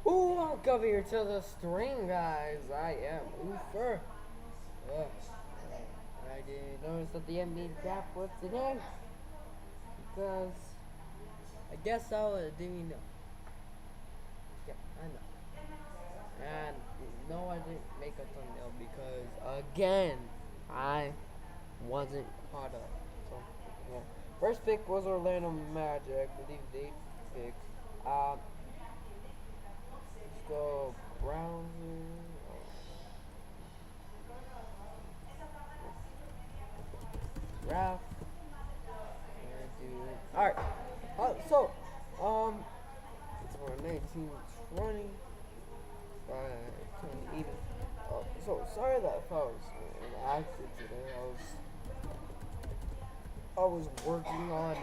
Welcome here to the stream, guys. I am Oofer. I didn't notice that the NBA draft was today because I guess I didn't know. Yeah, I know. And no, I didn't make a thumbnail because again, I wasn't caught up. So, yeah. First pick was Orlando Magic. I believe they picked. Let's go Browns. Draft. Alright. It's for 1920. So sorry that if I was inactive today. I was working on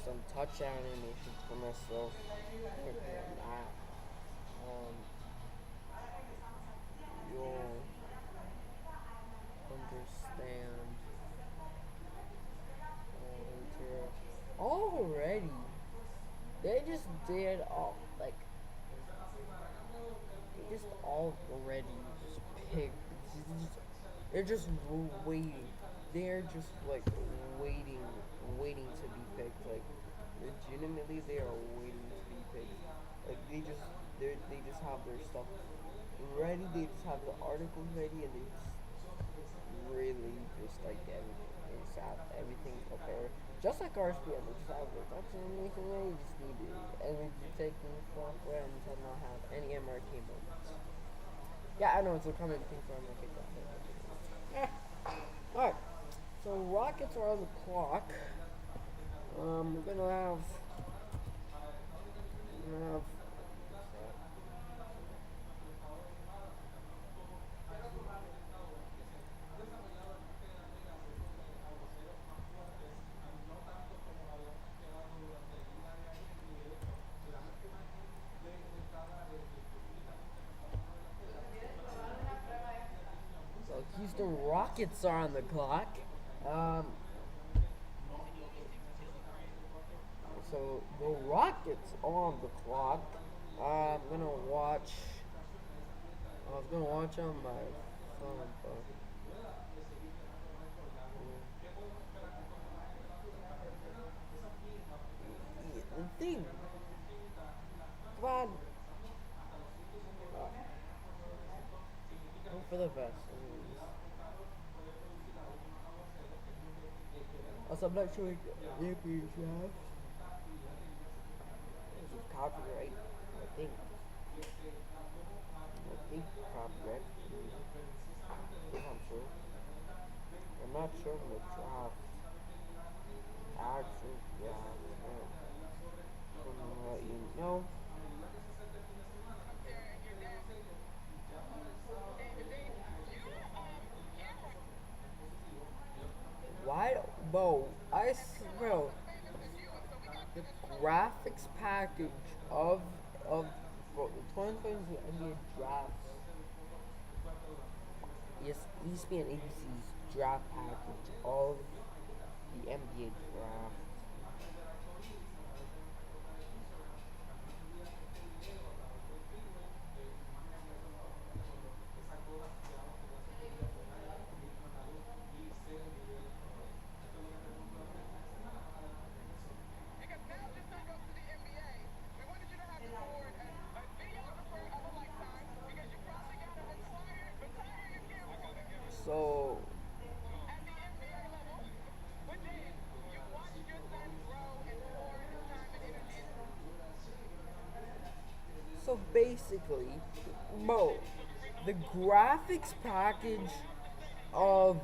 some touchdown animations for myself. You'll understand already. They just did all like they just already just picked. They're just waiting. They're just like waiting to be picked. Like legitimately, they are waiting to be picked. Like they just have their stuff ready. They just have the articles ready, and they just really just like everything. They just have everything prepared. Just like RSPN, they just have the touch animation ready. You just need to, and we just take them software and just not have any MRT moments. Yeah, I know it's a common thing for MRT. Alright, so Rockets are on the clock. We're gonna have Houston Rockets are on the clock. So the Rockets are on the clock. I was gonna watch on my phone, but the thing. Come on. Hope for the best. Also, I'm not sure if you have. This is copyright, I think. Copyright. If I'm sure. I'm not sure of the draft. Actual draft. I'm gonna let you know. Why, bro? Bro, the graphics package of the 2020 NBA drafts. Yes, ESPN ABC's draft package of the NBA draft. So basically, bro, the graphics package of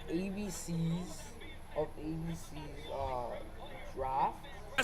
ABC's draft.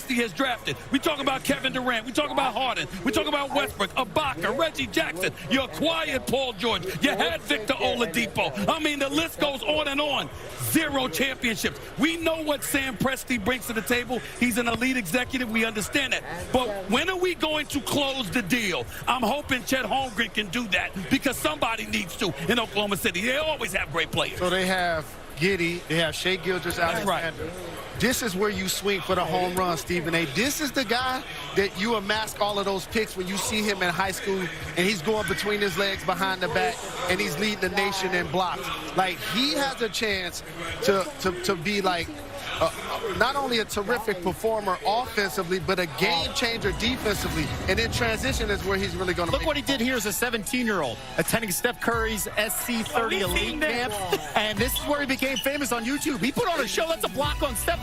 He has drafted. We talk about Kevin Durant. We talk about Harden. We talk about Westbrook, Ibaka, Reggie Jackson. You acquired Paul George. You had Victor Oladipo. I mean, the list goes on and on. 0 championships. We know what Sam Presti brings to the table. He's an elite executive. We understand that. But when are we going to close the deal? I'm hoping Chet Holmgren can do that because somebody needs to in Oklahoma City. They always have great players. So they have Giddey. They have Shai Gilgeous-Alexander. Right. this is where you swing for the home run, Stephen A. This is the guy that you amass all of those picks when you see him in high school and he's going between his legs behind the back and he's leading the nation in blocks. Like, he has a chance to be like not only a terrific performer offensively, but a game changer defensively. And in transition is where he's really going to Look what he did here as a 17-year-old, attending Steph Curry's SC30 Elite Camp. And this is where he became famous on YouTube. He put on a show that's a block on Steph.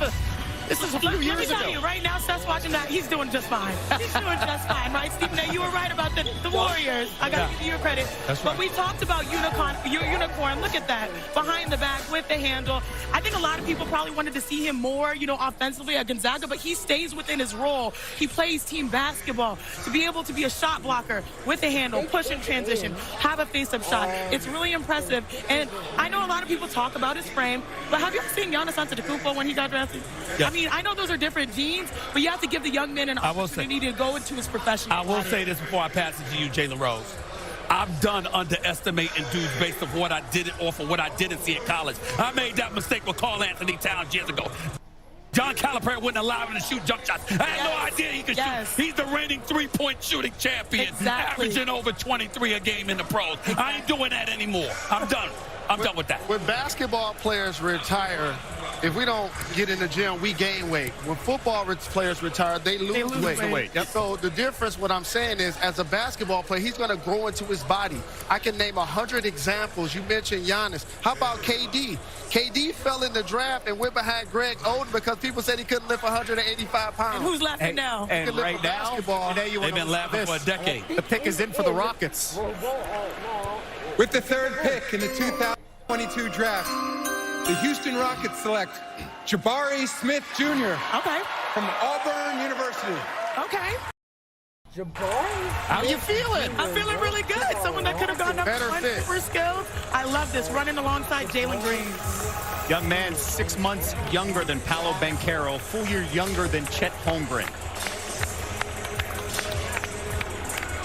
This is a few years ago. Let me tell you, right now, Steph's watching that. He's doing just fine. He's doing just fine, right, Stephen A? You were right about the Warriors. I got to give you your credit. That's but right. we talked about Unicorn. Look at that. Behind the back with the handle. I think a lot of people probably wanted to see him more, offensively at Gonzaga, but he stays within his role. He plays team basketball. To be able to be a shot blocker with a handle, push in transition, have a face-up shot. It's really impressive. And I know a lot of people talk about his frame, but have you ever seen Giannis Antetokounmpo when he got drafted? Yes. I mean, I know those are different genes, but you have to give the young man an opportunity to go into his professional I will life. say this before I pass it to you, Jalen Rose. I'm done underestimating dudes based off what I did off of what I didn't see in college. I made that mistake with Karl Anthony Towns years ago. John Calipari wouldn't allow him to shoot jump shots. I had no idea he could shoot. He's the reigning three-point shooting champion, averaging over 23 a game in the pros. I ain't doing that anymore. I'm done. I'm done with that. When basketball players retire, if we don't get in the gym, we gain weight. When football players retire, they lose weight. Yep. So the difference, what I'm saying is, as a basketball player, he's going to grow into his body. I can name 100 examples. You mentioned Giannis. How about KD? KD fell in the draft and went behind Greg Oden because people said he couldn't lift 185 pounds. And who's laughing now? And right now, They've been laughing for a decade. The pick is in for the Rockets. With the third pick in the 2022 draft, the Houston Rockets select Jabari Smith Jr. Okay. from Auburn University. Okay. Jabari? How you feeling? I'm feeling really good. Someone that could have gone number Better one, fit. super skilled. I love this. Running alongside Jalen Green. Young man, 6 months younger than Paolo Banchero, full year younger than Chet Holmgren.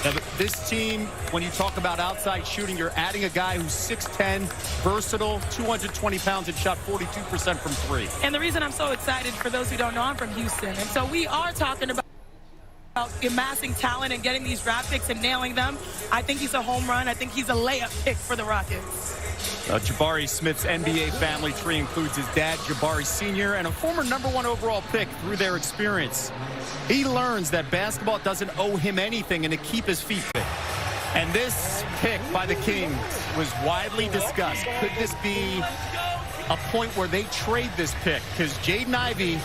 Now, this team, when you talk about outside shooting, you're adding a guy who's 6'10", versatile, 220 pounds, and shot 42% from three. And the reason I'm so excited, for those who don't know, I'm from Houston. And so we are talking about amassing talent and getting these draft picks and nailing them. I think he's a home run. I think he's a layup pick for the Rockets. Jabari Smith's NBA family tree includes his dad, Jabari Sr., and a former #1 overall pick through their experience. He learns that basketball doesn't owe him anything and to keep his feet fit. And this pick by the Kings was widely discussed. Could this be a point where they trade this pick? Because Jaden Ivey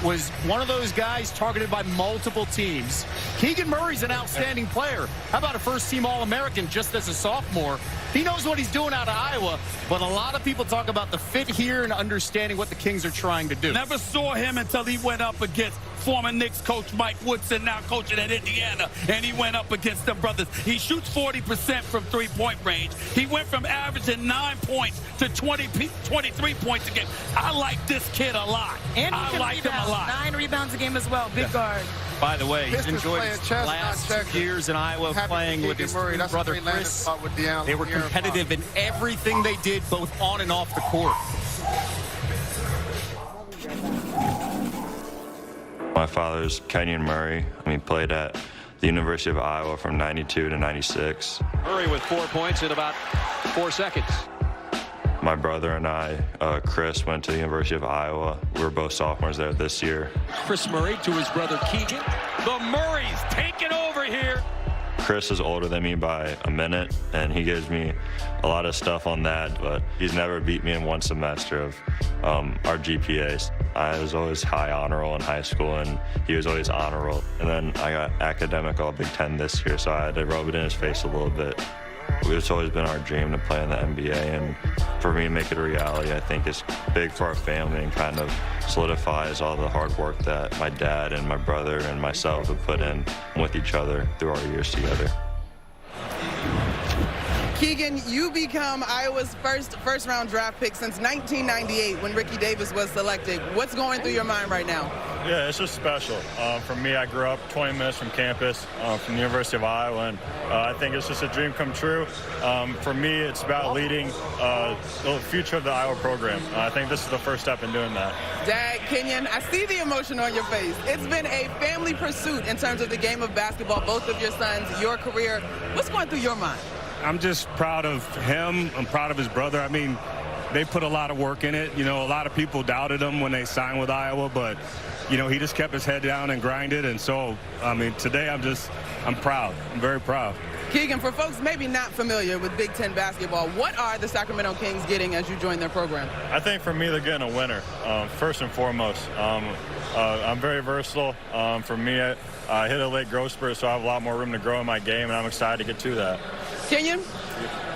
was one of those guys targeted by multiple teams. Keegan Murray's an outstanding player. How about a first-team All-American just as a sophomore? He knows what he's doing out of Iowa, but a lot of people talk about the fit here and understanding what the Kings are trying to do. Never saw him until he went up against former Knicks coach Mike Woodson, now coaching at Indiana, and he went up against them brothers. He shoots 40% from three-point range. He went from averaging 9 points to 23 points a game. I like this kid a lot. And he I can like him a rebound. lot. 9 rebounds a game as well. Big guard. By the way, he's Pistons enjoyed playing his chess, last not 2 checkers. years in Iowa Happy playing for with his Keegan Murray. That's brother what Trey Landon Chris. thought with DeAndre. They were competitive in everything they did, both on and off the court. My father's Kenyon Murray. He played at the University of Iowa from 92 to 96. Murray with 4 points in about 4 seconds. My brother and I, Chris, went to the University of Iowa. We were both sophomores there this year. Chris Murray to his brother Keegan. The Murrays taking over here. Chris is older than me by a minute, and he gives me a lot of stuff on that, but he's never beat me in one semester of our GPAs. I was always high honor roll in high school, and he was always honor roll. And then I got academic all Big Ten this year, so I had to rub it in his face a little bit. It's always been our dream to play in the NBA, and for me to make it a reality, I think it's big for our family and kind of solidifies all the hard work that my dad and my brother and myself have put in with each other through our years together. Keegan, you become Iowa's first-round draft pick since 1998 when Ricky Davis was selected. What's going through your mind right now? Yeah, it's just special. For me, I grew up 20 minutes from campus, from the University of Iowa, and I think it's just a dream come true. For me, it's about leading the future of the Iowa program. I think this is the first step in doing that. Dad, Kenyon, I see the emotion on your face. It's been a family pursuit in terms of the game of basketball, both of your sons, your career. What's going through your mind? I'm just proud of him. I'm proud of his brother. I mean, they put a lot of work in it. You know, a lot of people doubted him when they signed with Iowa, but, you know, he just kept his head down and grinded. And so, I mean, today I'm proud. I'm very proud. Keegan, for folks maybe not familiar with Big Ten basketball, what are the Sacramento Kings getting as you join their program? I think for me, they're getting a winner, first and foremost. I'm very versatile. For me, I hit a late growth spurt, so I have a lot more room to grow in my game, and I'm excited to get to that. Kenyon,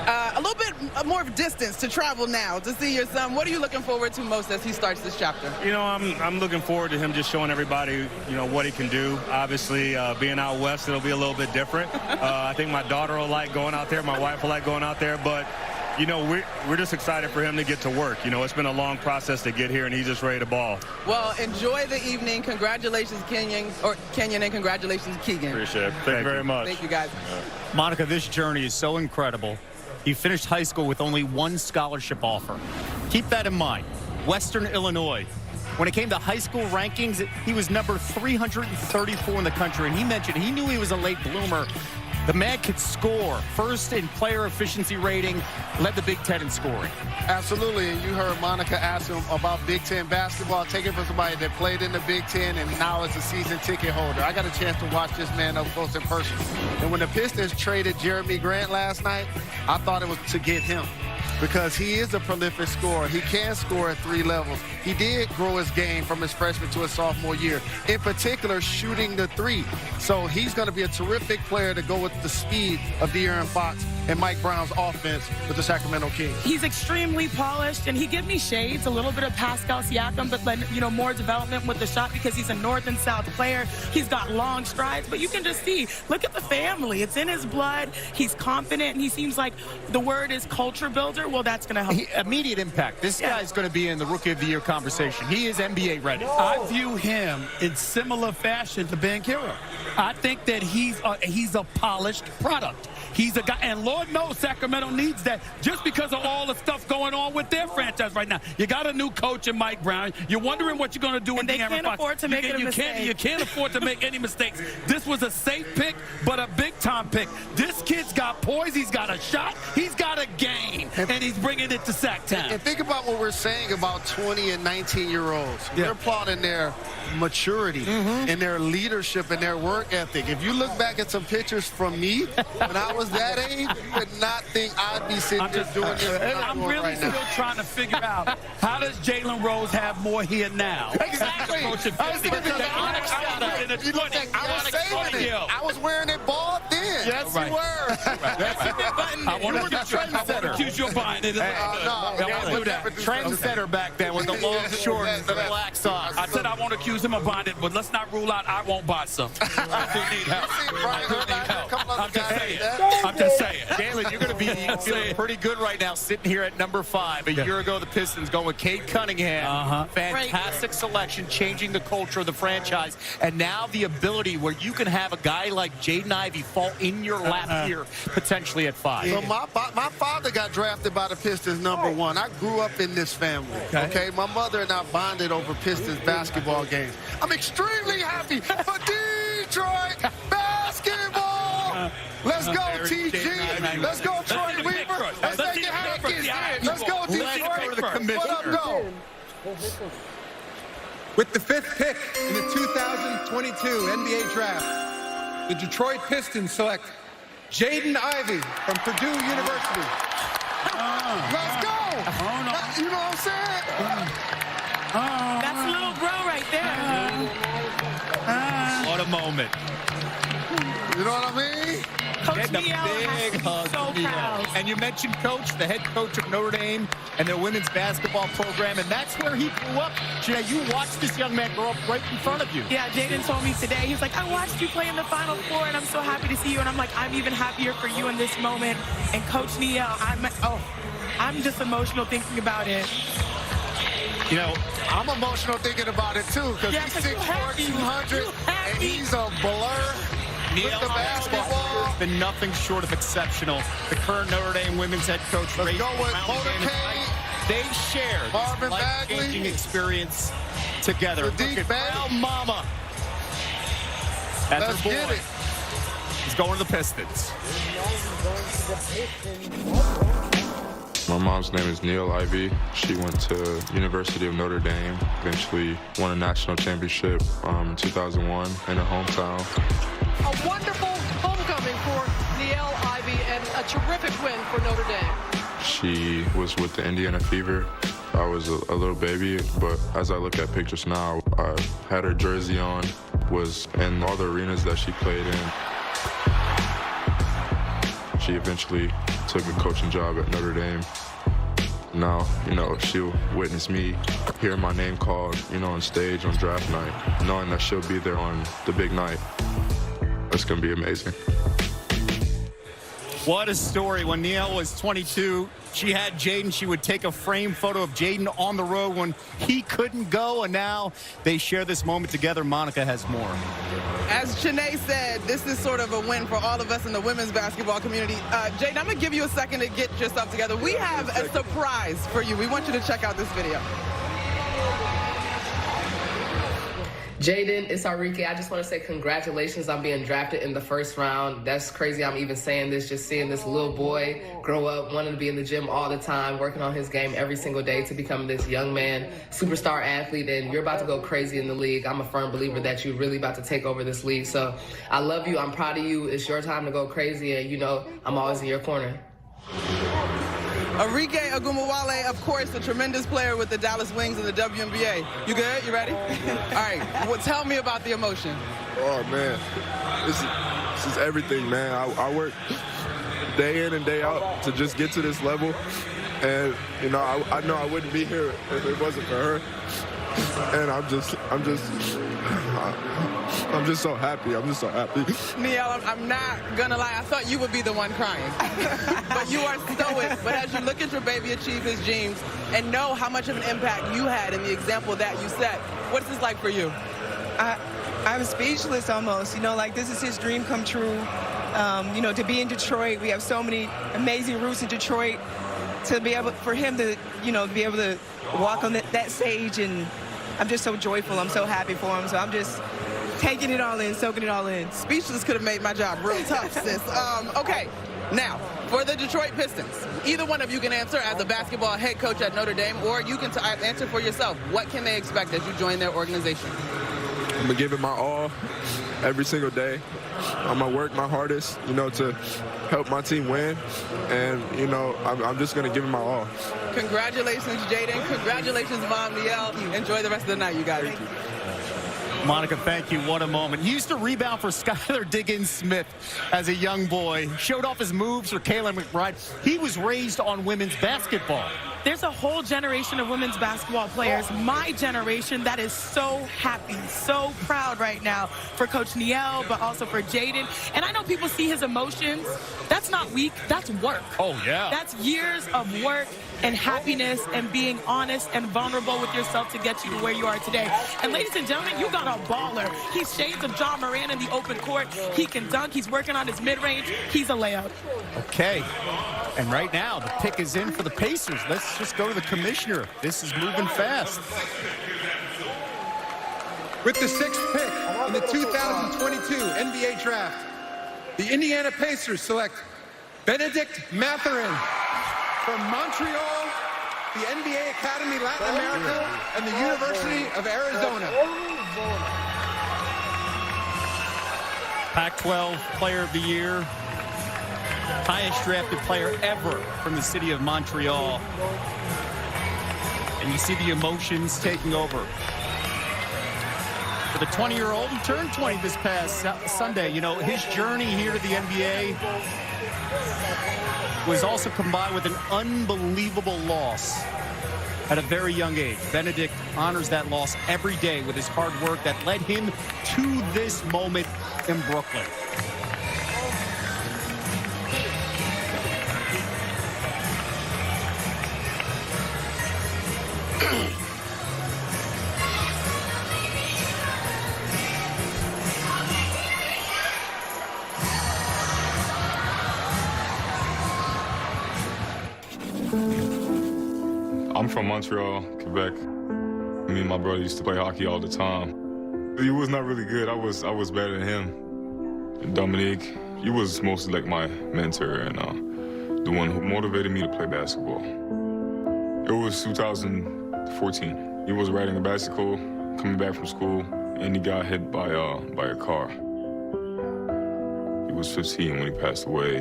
a little bit more of distance to travel now to see your son. What are you looking forward to most as he starts this chapter? You know, I'm looking forward to him just showing everybody, you know, what he can do. Obviously, being out west, it'll be a little bit different. I think my daughter will like going out there. My wife will like going out there. But, you know, we're just excited for him to get to work. You know, it's been a long process to get here, and he's just ready to ball. Well, enjoy the evening. Congratulations, Kenyon, and congratulations, Keegan. Appreciate it. Thank you very much. Thank you, guys. Monica, this journey is so incredible. He finished high school with only one scholarship offer. Keep that in mind. Western Illinois. When it came to high school rankings, he was number 334 in the country, and he mentioned he knew he was a late bloomer. The man could score. First in player efficiency rating, led the Big Ten in scoring. Absolutely, and you heard Monica ask him about Big Ten basketball. Take it from somebody that played in the Big Ten and now is a season ticket holder. I got a chance to watch this man up close in person. And when the Pistons traded Jeremy Grant last night, I thought it was to get him, because he is a prolific scorer. He can score at 3 levels. He did grow his game from his freshman to his sophomore year, in particular shooting the 3. So he's going to be a terrific player to go with the speed of De'Aaron Fox and Mike Brown's offense with the Sacramento Kings. He's extremely polished, and he gives me shades, a little bit of Pascal Siakam, but then, you know, more development with the shot because he's a north and south player. He's got long strides, but you can just see, look at the family. It's in his blood. He's confident, and he seems like the word is culture builder. Well, that's going to help. Immediate impact. This guy's going to be in the Rookie of the Year conversation. He is NBA ready. I view him in similar fashion to Banchero. I think that he's a polished product. He's a guy, and Lord knows Sacramento needs that just because of all the stuff going on with their franchise right now. You got a new coach in Mike Brown. You're wondering what you're going to do and with they De'Aaron can't Fox. afford to make a mistake. You can't afford to make any mistakes. This was a safe pick, but a big-time pick. This kid's got poise. He's got a shot. He's got a game, and he's bringing it to Sac Town. And think about what we're saying about 20 and 19-year-olds. Yeah. We're applauding their maturity and their leadership and their work ethic. If you look back at some pictures from me when I was that age, you would not think I'd be sitting here doing this. I'm really right still now. trying to figure out, how does Jalen Rose have more here now? Exactly. I was saving it. I was wearing it bald then. Yes, you were. I want to accuse you of buying it. Trendsetter back then with the long shorts and the black socks. I said I won't accuse him of buying it, but let's not rule out I won't buy some. I do need help. I'm just saying. Jalen, you're going to be feeling pretty good right now sitting here at number 5. A year ago, the Pistons going with Cade Cunningham. Fantastic selection, changing the culture of the franchise. And now the ability where you can have a guy like Jaden Ivey fall in your lap here, potentially at 5. So my father got drafted by the Pistons #1. I grew up in this family, okay? My mother and I bonded over Pistons basketball games. I'm extremely happy for Detroit basketball. Let's go, TG. Let's go, Troy Weaver. Let's make it happen. Let's go, Detroit. What up, go? With the 5th pick in the 2022 NBA Draft, the Detroit Pistons select Jaden Ivey from Purdue University. Let's go. You know what I'm saying? That's a little bro right there. What a moment. You know what I mean? Coach The Neal has big to hug be so to Neal. proud. And you mentioned Coach, the head coach of Notre Dame and their women's basketball program, and that's where he grew up. Jay, you watched this young man grow up right in front of you. Yeah, Jaden told me today, he was like, I watched you play in the Final Four, and I'm so happy to see you. And I'm like, I'm even happier for you in this moment. And Coach Neal, I'm just emotional thinking about it. You know, I'm emotional thinking about it, too, because Yeah, he's 'cause you 6'4", happy. 200, You and happy. he's a blur with the basketball. Has been nothing short of exceptional. The current Notre Dame women's head coach, Let's Ray go with Brown, motorcade. they shared Marvin this life-changing Bagley. experience together. Sadiq Look at Bey. Brown Mama. That's Let's her boy. get it. He's going to the Pistons. My mom's name is Neil Ivy. She went to University of Notre Dame, eventually won a national championship in 2001 in her hometown. A wonderful homecoming for Neil Ivy and a terrific win for Notre Dame. She was with the Indiana Fever. I was a little baby, but as I look at pictures now, I had her jersey on, was in all the arenas that she played in. She eventually took a coaching job at Notre Dame. Now, you know, she'll witness me hearing my name called, you know, on stage on draft night, knowing that she'll be there on the big night. It's going to be amazing. What a story. When Neil was 22, she had Jaden. She would take a frame photo of Jaden on the road when he couldn't go, and now they share this moment together. Monica has more. As Chanae said, this is sort of a win for all of us in the women's basketball community. Jaden, I'm going to give you a second to get yourself together. We have a surprise for you. We want you to check out this video. Jaden, it's Arike. I just want to say congratulations on being drafted in the first round. That's crazy I'm even saying this, just seeing this little boy grow up, wanting to be in the gym all the time, working on his game every single day to become this young man, superstar athlete, and you're about to go crazy in the league. I'm a firm believer that you're really about to take over this league. So I love you. I'm proud of you. It's your time to go crazy, and you know I'm always in your corner. Arike Ogunbowale, of course, a tremendous player with the Dallas Wings in the WNBA. You good? You ready? All right. Well, tell me about the emotion. Oh, man. This is everything, man. I work day in and day out to just get to this level. And, you know I know I wouldn't be here if it wasn't for her. And I'm just so happy. I'm just so happy. Neil, I'm not going to lie. I thought you would be the one crying. But you are stoic. But as you look at your baby achieve his dreams and know how much of an impact you had in the example that you set, what's this like for you? I'm speechless almost. You know, like this is his dream come true. You know, to be in Detroit, we have so many amazing roots in Detroit. To be able, for him to, you know, be able to walk on that stage, and I'm just so joyful. I'm so happy for him. So I'm just taking it all in, soaking it all in. Speechless could have made my job real tough, sis. Okay, now, for the Detroit Pistons, either one of you can answer as a basketball head coach at Notre Dame, or you can answer for yourself. What can they expect as you join their organization? I'm going to give it my all every single day. I'm going to work my hardest, you know, to help my team win. And, you know, I'm just going to give it my all. Congratulations, Jaden. Congratulations, Mom, Neil. Enjoy the rest of the night, you guys. Thank you. Monica, thank you. What a moment. He used to rebound for Skylar Diggins-Smith as a young boy. Showed off his moves for Kayla McBride. He was raised on women's basketball. There's a whole generation of women's basketball players, my generation, that is so happy, so proud right now for Coach Neil, but also for Jaden. And I know people see his emotions. That's not weak. That's work. Oh, yeah. That's years of work and happiness and being honest and vulnerable with yourself to get you to where you are today. And ladies and gentlemen, you got a baller. He's shades of John Moran in the open court. He can dunk. He's working on his mid-range. He's a layup. Okay. And right now, the pick is in for the Pacers. Let's just go to the commissioner. This is moving fast. With the 6th pick in the 2022 NBA Draft, the Indiana Pacers select Benedict Mathurin from Montreal, the NBA Academy Latin America, and the University of Arizona. Pac-12 Player of the Year. Highest drafted player ever from the city of Montreal. And you see the emotions taking over. For the 20-year-old, he turned 20 this past Sunday. You know, his journey here to the NBA was also combined with an unbelievable loss at a very young age. Benedict honors that loss every day with his hard work that led him to this moment in Brooklyn. I'm from Montreal, Quebec. Me and my brother used to play hockey all the time. He was not really good. I was better than him. And Dominique, he was mostly like my mentor and the one who motivated me to play basketball. It was 2014. He was riding a bicycle, coming back from school, and he got hit by a car. He was 15 when he passed away.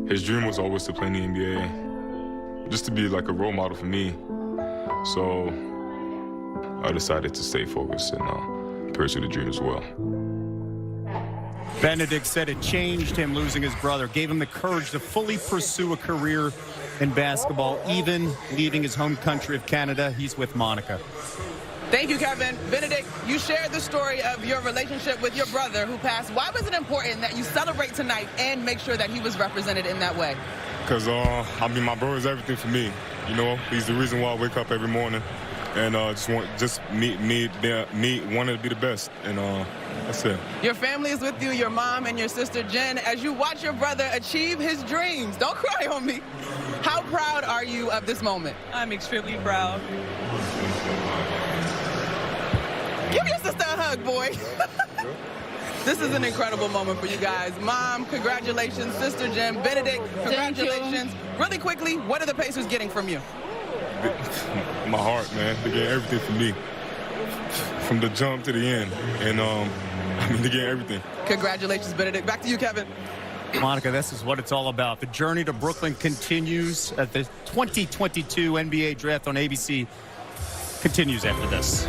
His dream was always to play in the NBA, just to be like a role model for me. So I decided to stay focused and pursue the dream as well. Benedict said it changed him losing his brother, gave him the courage to fully pursue a career in basketball, even leaving his home country of Canada. He's with Monica. Thank you, Kevin. Benedict, you shared the story of your relationship with your brother who passed. Why was it important that you celebrate tonight and make sure that he was represented in that way? Because, my brother is everything for me. You know, he's the reason why I wake up every morning and just wanted to be the best. And that's it. Your family is with you, your mom and your sister, Jen. As you watch your brother achieve his dreams, don't cry on me. How proud are you of this moment? I'm extremely proud. Give your sister a hug, boy. This is an incredible moment for you guys. Mom, congratulations. Sister Jen, Benedict, congratulations. Really quickly, what are the Pacers getting from you? My heart, man. They get everything from me. From the jump to the end. And, they get everything. Congratulations, Benedict. Back to you, Kevin. Monica, this is what it's all about. The journey to Brooklyn continues at the 2022 NBA Draft on ABC. Continues after this.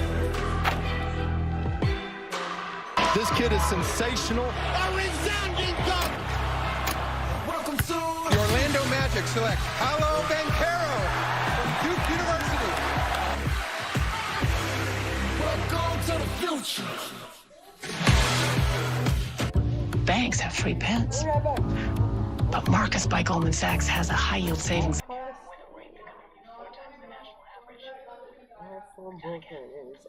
This kid is sensational. The Orlando Magic select Paolo Banchero from Duke University. Welcome to the future. Banks have free pens, but Marcus by Goldman Sachs has a high-yield savings.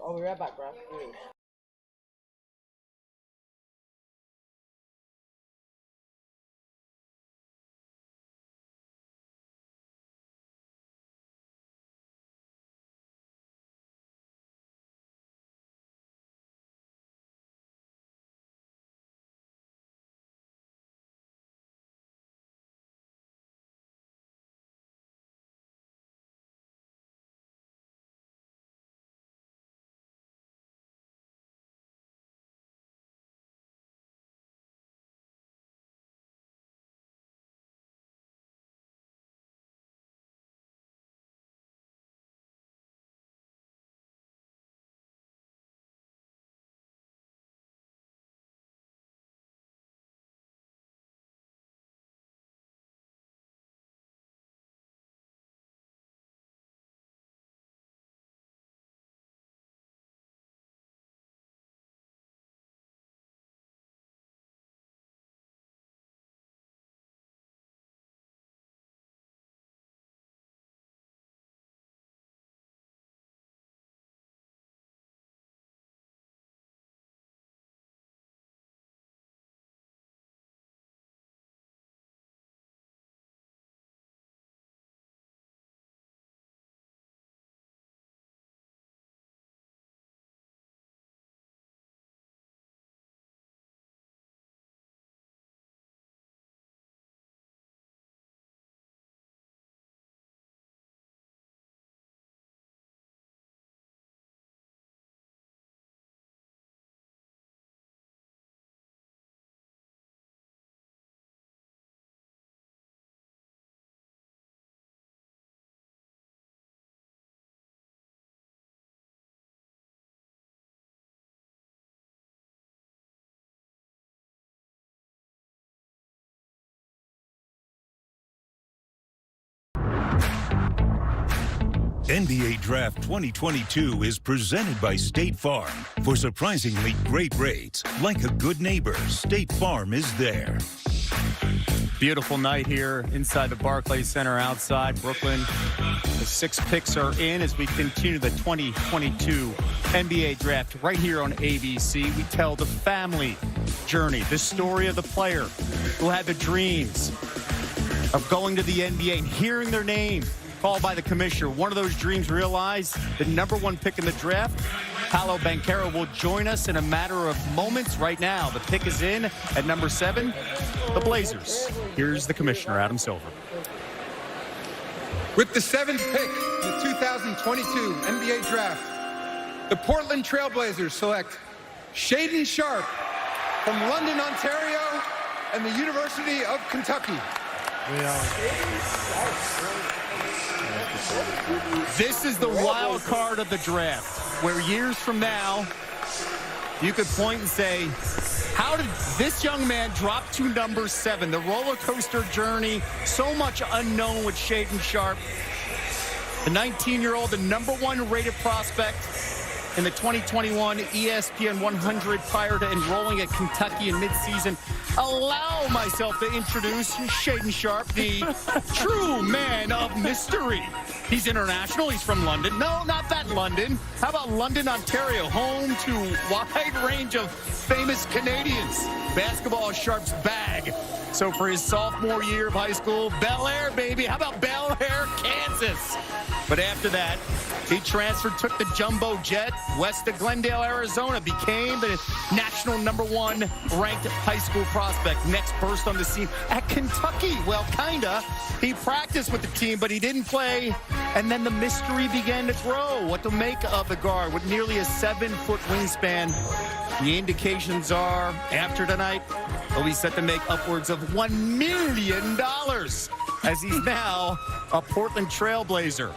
I'll be right back, bro. NBA Draft 2022 is presented by State Farm. For surprisingly great rates, like a good neighbor, State Farm is there. Beautiful night here inside the Barclays Center outside Brooklyn. The 6 picks are in as we continue the 2022 NBA Draft right here on ABC. We tell the family journey, the story of the player who had the dreams of going to the NBA and hearing their name called by the commissioner. One of those dreams realized, the #1 pick in the draft. Paolo Banchero will join us in a matter of moments. Right now, the pick is in at number 7, the Blazers. Here's the commissioner, Adam Silver. With the 7th pick in the 2022 NBA Draft, the Portland Trail Blazers select Shaedon Sharpe from London, Ontario, and the University of Kentucky. This is the wild card of the draft, where years from now, you could point and say, how did this young man drop to number 7? The roller coaster journey, so much unknown with Shaedon Sharpe. The 19-year-old, the #1 rated prospect in the 2021 ESPN 100 prior to enrolling at Kentucky in midseason. Allow myself to introduce Shaedon Sharpe, the true man of mystery. He's international. He's from London. No, not that London. How about London, Ontario, home to a wide range of famous Canadians. Basketball is Sharpe's bag. So for his sophomore year of high school, Bel Air, baby. How about Bel Air, Kansas? But after that, he transferred, took the jumbo jet west of Glendale, Arizona, became the national #1 ranked high school prospect. Next burst on the scene at Kentucky. Well, kinda. He practiced with the team, but he didn't play. And then the mystery began to grow. What to make of the guard with nearly a 7-foot wingspan. The indications are, after tonight, he'll be set to make upwards of $1 million as he's now a Portland Trail Blazer.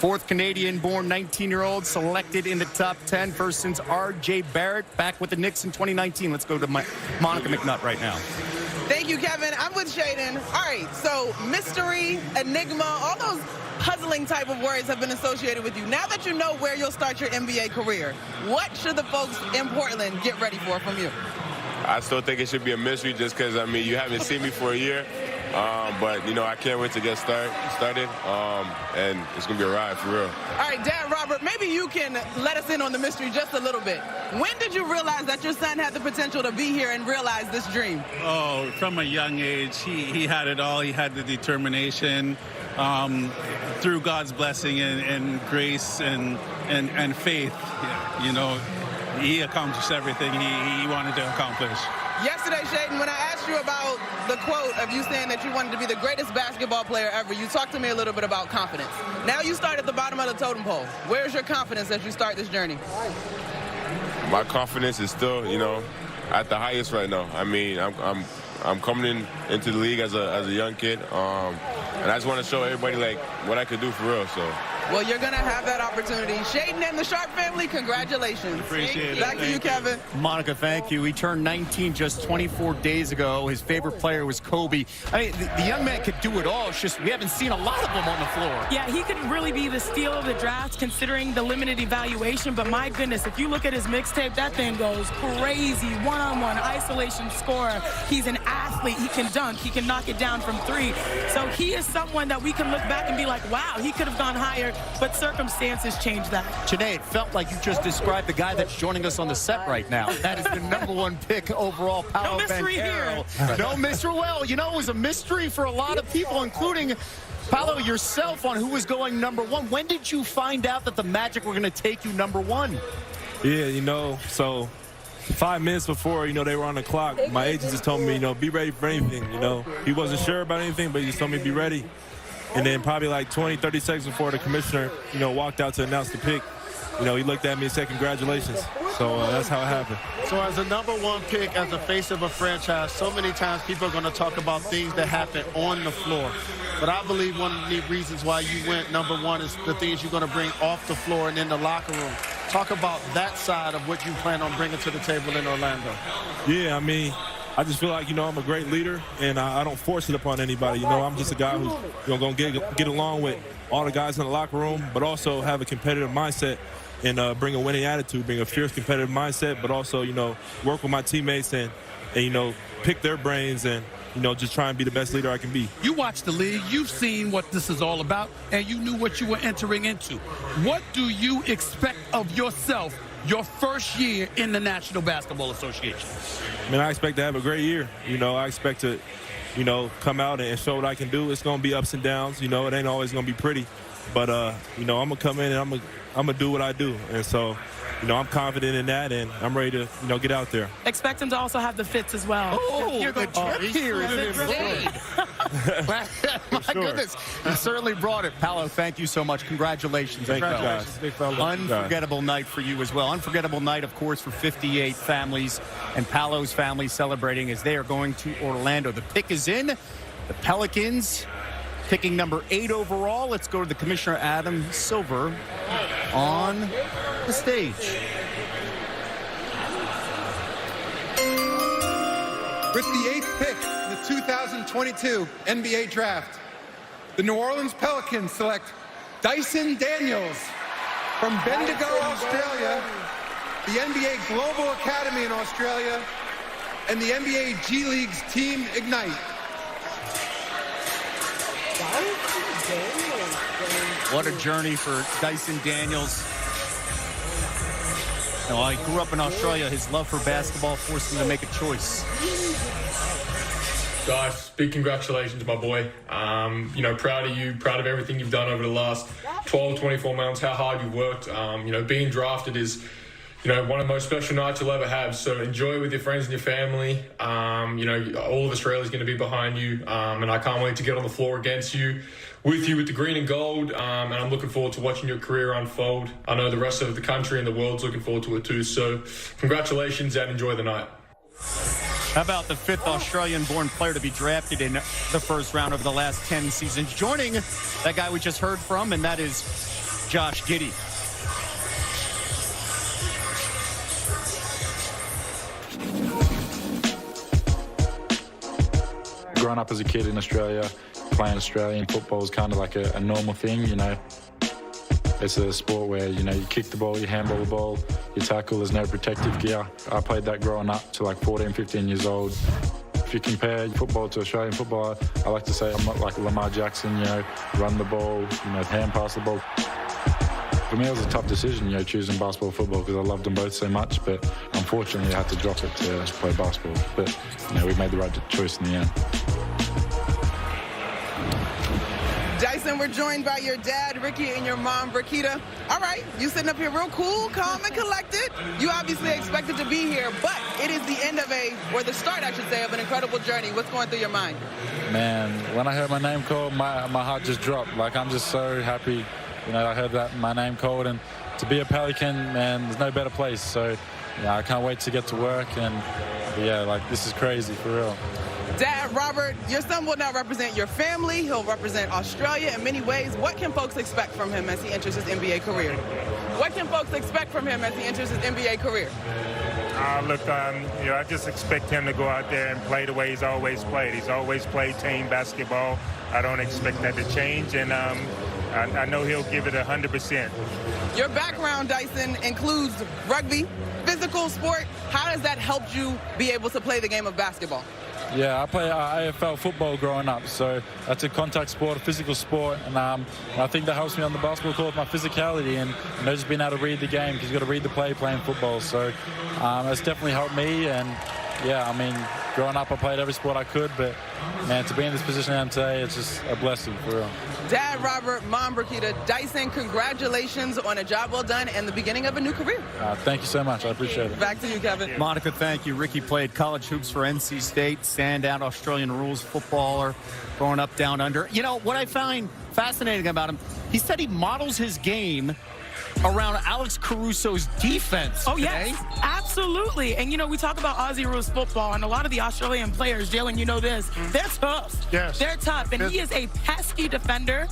4th Canadian-born 19-year-old selected in the top 10, first since R.J. Barrett back with the Knicks in 2019. Let's go to Monica McNutt right now. Thank you, Kevin. I'm with Shaedon. All right, so mystery, enigma, all those puzzling type of words have been associated with you. Now that you know where you'll start your NBA career, what should the folks in Portland get ready for from you? I still think it should be a mystery just because, I mean, you haven't seen me for a year. But, you know, I can't wait to get started, and it's going to be a ride for real. All right, Dad Robert, maybe you can let us in on the mystery just a little bit. When did you realize that your son had the potential to be here and realize this dream? Oh, from a young age, he had it all. He had the determination. Through God's blessing and grace and faith, you know, he accomplished everything he wanted to accomplish. Yesterday, Shaedon, when I asked you about the quote of you saying that you wanted to be the greatest basketball player ever, you talked to me a little bit about confidence. Now you start at the bottom of the totem pole. Where's your confidence as you start this journey? My confidence is still, you know, at the highest right now. I mean, I'm coming into the league as a young kid, and I just want to show everybody like what I could do for real. So. Well, you're going to have that opportunity. Shaedon and the Sharpe family, congratulations. Appreciate it. Back to you, Kevin. Monica, thank you. He turned 19 just 24 days ago. His favorite player was Kobe. I mean, the young man could do it all. It's just we haven't seen a lot of them on the floor. Yeah, he could really be the steal of the draft considering the limited evaluation. But my goodness, if you look at his mixtape, that thing goes crazy. One-on-one isolation scorer. He's an athlete. He can dunk. He can knock it down from 3. So he is someone that we can look back and be like, wow, he could have gone higher. But circumstances changed that. Janae, it felt like you just described the guy that's joining us on the set right now. That is the #1 pick overall, Paolo Banchero. No mystery here. No mystery. Well, you know, it was a mystery for a lot of people, including Paolo yourself, on who was going #1. When did you find out that the Magic were going to take you #1? Yeah, you know, so 5 minutes before, you know, they were on the clock, my agent just told me, you know, be ready for anything, you know. He wasn't sure about anything, but he just told me be ready. And then probably like 20, 30 seconds before the commissioner, you know, walked out to announce the pick, you know, he looked at me and said, congratulations. So that's how it happened. So as a #1 pick, as a face of a franchise, so many times people are going to talk about things that happen on the floor. But I believe one of the reasons why you went #1 is the things you're going to bring off the floor and in the locker room. Talk about that side of what you plan on bringing to the table in Orlando. Yeah, I mean, I just feel like, you know, I'm a great leader, and I don't force it upon anybody. You know, I'm just a guy who's, you know, going to get along with all the guys in the locker room, but also have a competitive mindset and bring a winning attitude, bring a fierce competitive mindset, but also, you know, work with my teammates and you know, pick their brains and, you know, just try and be the best leader I can be. You watch the league, you've seen what this is all about, and you knew what you were entering into. What do you expect of yourself your first year in the National Basketball Association? I mean, I expect to have a great year. You know, I expect to come out and show what I can do. It's going to be ups and downs. It ain't always going to be pretty. But, I'm going to come in and I'm going to do what I do. And so, I'm confident in that, and I'm ready to, get out there. Expect him to also have the fits as well. Oh, the drip here is insane. My goodness. He certainly brought it. Paolo, thank you so much. Congratulations. Thank you, guys. Unforgettable night for you as well. Unforgettable night, of course, for 58 families and Paolo's family celebrating as they are going to Orlando. The pick is in. The Pelicans picking number 8 overall. Let's go to the Commissioner Adam Silver on the stage. With the 8th pick in the 2022 NBA Draft, the New Orleans Pelicans select Dyson Daniels from Bendigo, Australia, the NBA Global Academy in Australia, and the NBA G League's Team Ignite. What a journey for Dyson Daniels. He grew up in Australia. His love for basketball forced him to make a choice. Guys, big congratulations, my boy. Proud of you, proud of everything you've done over the last 12, 24 months, how hard you've worked. Being drafted is, one of the most special nights you'll ever have. So enjoy it with your friends and your family. All of Australia's going to be behind you. And I can't wait to get on the floor against you, with the green and gold. And I'm looking forward to watching your career unfold. I know the rest of the country and the world's looking forward to it too. So congratulations and enjoy the night. How about the 5th Australian-born player to be drafted in the first round over the last 10 seasons? Joining that guy we just heard from, and that is Josh Giddey. Growing up as a kid in Australia, playing Australian football is kind of like a normal thing, It's a sport where, you kick the ball, you handball the ball, you tackle, there's no protective gear. I played that growing up to like 14, 15 years old. If you compare football to Australian football, I like to say I'm not like Lamar Jackson, run the ball, hand pass the ball. For me, it was a tough decision, choosing basketball and football because I loved them both so much, but unfortunately I had to drop it to play basketball. But, we made the right choice in the end. Dyson, we're joined by your dad, Ricky, and your mom, Brakita. All right, you sitting up here real cool, calm, and collected. You obviously expected to be here, but it is the end of the start, I should say, of an incredible journey. What's going through your mind? Man, when I heard my name called, my heart just dropped. Like, I'm just so happy, I heard my name called, and to be a Pelican, man, there's no better place. So, I can't wait to get to work, and this is crazy, for real. Dad, Robert, your son will now represent your family. He'll represent Australia in many ways. What can folks expect from him as he enters his NBA career? I just expect him to go out there and play the way he's always played. He's always played team basketball. I don't expect that to change, and I know he'll give it 100%. Your background, Dyson, includes rugby, physical sport. How does that help you be able to play the game of basketball? Yeah, I play AFL football growing up, so that's a contact sport, a physical sport, and I think that helps me on the basketball court with my physicality and just being able to read the game, because you've got to read the play playing football. So that's definitely helped me, and growing up I played every sport I could, but man, to be in this position I am today, it's just a blessing, for real. Dad, Robert, Mom, Brakita, Dyson, congratulations on a job well done and the beginning of a new career. Thank you so much. I appreciate it. Back to you, Kevin. Monica, thank you. Ricky played college hoops for NC State, standout Australian rules footballer, growing up down under. What I find fascinating about him, he said he models his game around Alex Caruso's defense. Oh, yes, absolutely. And, we talk about Aussie rules football, and a lot of the Australian players, Jalen, this, they're tough. Yes. They're tough, and he is a pesky defender,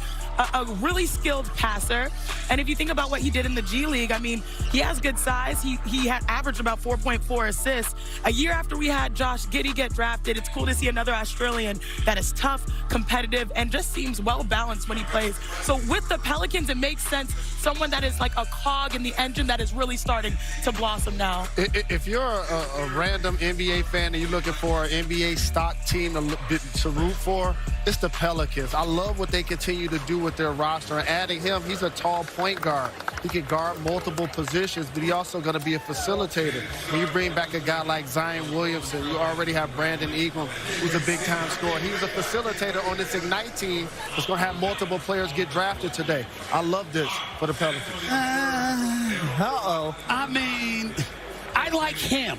a really skilled passer. And if you think about what he did in the G League, he has good size. He had averaged about 4.4 assists. A year after we had Josh Giddey get drafted, it's cool to see another Australian that is tough, competitive, and just seems well-balanced when he plays. So with the Pelicans, it makes sense. Someone that is like a cog in the engine that is really starting to blossom now. If you're a random NBA fan and you're looking for an NBA stock team to root for, it's the Pelicans. I love what they continue to do with their roster. And adding him, he's a tall point guard. He can guard multiple positions, but he's also going to be a facilitator. When you bring back a guy like Zion Williamson, you already have Brandon Ingram, who's a big-time scorer. He's a facilitator on this Ignite team that's going to have multiple players get drafted today. I love this for the Pelicans. I mean, I like him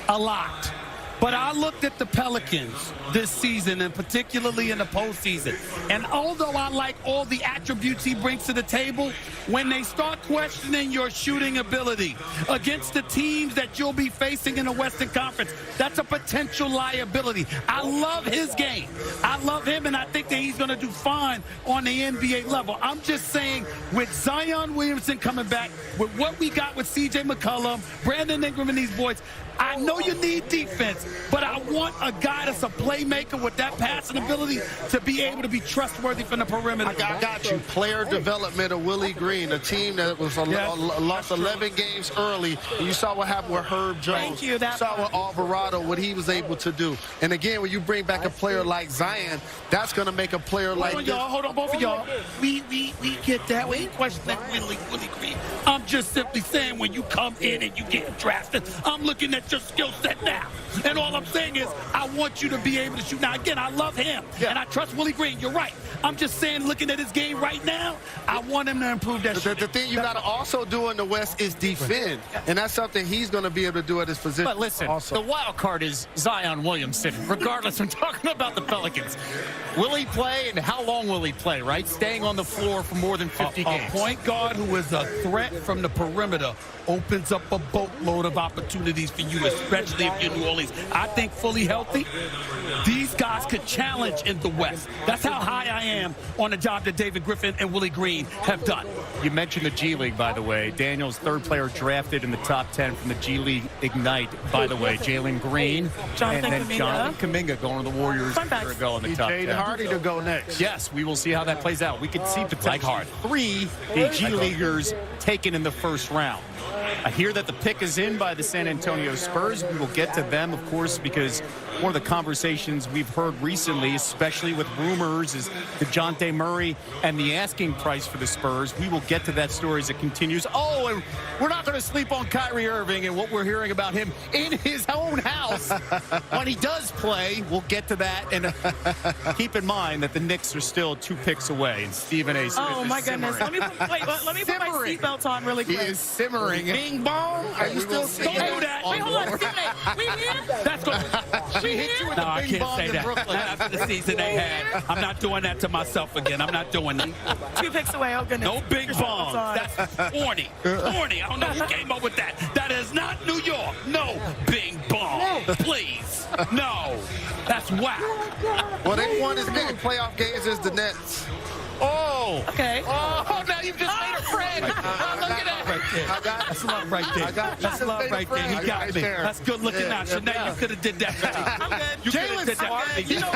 a lot. But I looked at the Pelicans this season, and particularly in the postseason. And although I like all the attributes he brings to the table, when they start questioning your shooting ability against the teams that you'll be facing in the Western Conference, that's a potential liability. I love his game. I love him, and I think that he's going to do fine on the NBA level. I'm just saying, with Zion Williamson coming back, with what we got with C.J. McCollum, Brandon Ingram, and these boys, I know you need defense, but I want a guy that's a playmaker with that passing ability to be able to be trustworthy from the perimeter. I got you. Player development of Willie Green, a team that was lost 11 games early. And you saw what happened with Herb Jones. Thank you. You saw with Alvarado, what he was able to do. And again, when you bring back a player like Zion, that's going to make a player like this. Hold on, both of y'all. We get that. We ain't question that Willie Green. I'm just simply saying, when you come in and you get drafted, I'm looking at your skill set now. And all I'm saying is, I want you to be able to shoot. Now, again, I love him, and I trust Willie Green. You're right. I'm just saying, looking at his game right now, I want him to improve that shit. The thing you got to also do in the West is defend, and that's something he's going to be able to do at his position. But listen, the wild card is Zion Williamson, regardless. I'm talking about the Pelicans. Will he play, and how long will he play, right? Staying on the floor for more than 50 games. A point guard who is a threat from the perimeter opens up a boatload of opportunities for you, especially if you're New Orleans. I think fully healthy, these guys could challenge in the West. That's how high I am on the job that David Griffin and Willie Green have done. You mentioned the G League, by the way. Daniel's third player drafted in the top 10 from the G League Ignite, by the way. Jalen Green Jonathan and then Jonathan Kuminga going to the Warriors a year ago in the top 10. Jaden Hardy to go next. Yes, we will see how that plays out. We could see potentially 3 G Leaguers taken in the first round. I hear that the pick is in by the San Antonio Spurs. We will get to them, of course, because one of the conversations we've heard recently, especially with rumors, is DeJounte Murray and the asking price for the Spurs. We will get to that story as it continues. Oh, and we're not going to sleep on Kyrie Irving and what we're hearing about him in his own house. When he does play, we'll get to that. And keep in mind that the Knicks are still 2 picks away, and Stephen A. Smith Oh, my goodness. Let me put my seatbelt on really quick. He is simmering. Bing bong. Are you still seeing that? Wait, hold on. Stephen A. We here? That's good. She hit you with No, the I bing can't bong say in that. Brooklyn. After the season they had, I'm not doing that to myself again. I'm not doing that. 2 picks away. Oh, goodness. No big Your seatbelt's bongs. on. That's corny. Corny. I don't know who came up with that. That is not New York. No bing bong. Please. No. That's whack. Well, they won as many playoff games as the Nets. Oh. Okay. Oh, now you've just made a friend. Look at that. Right there. That's love right there. That's love right there. He got me. That's good looking out. Chanel, you could have did that for me. I'm good. You could have did that for me. You know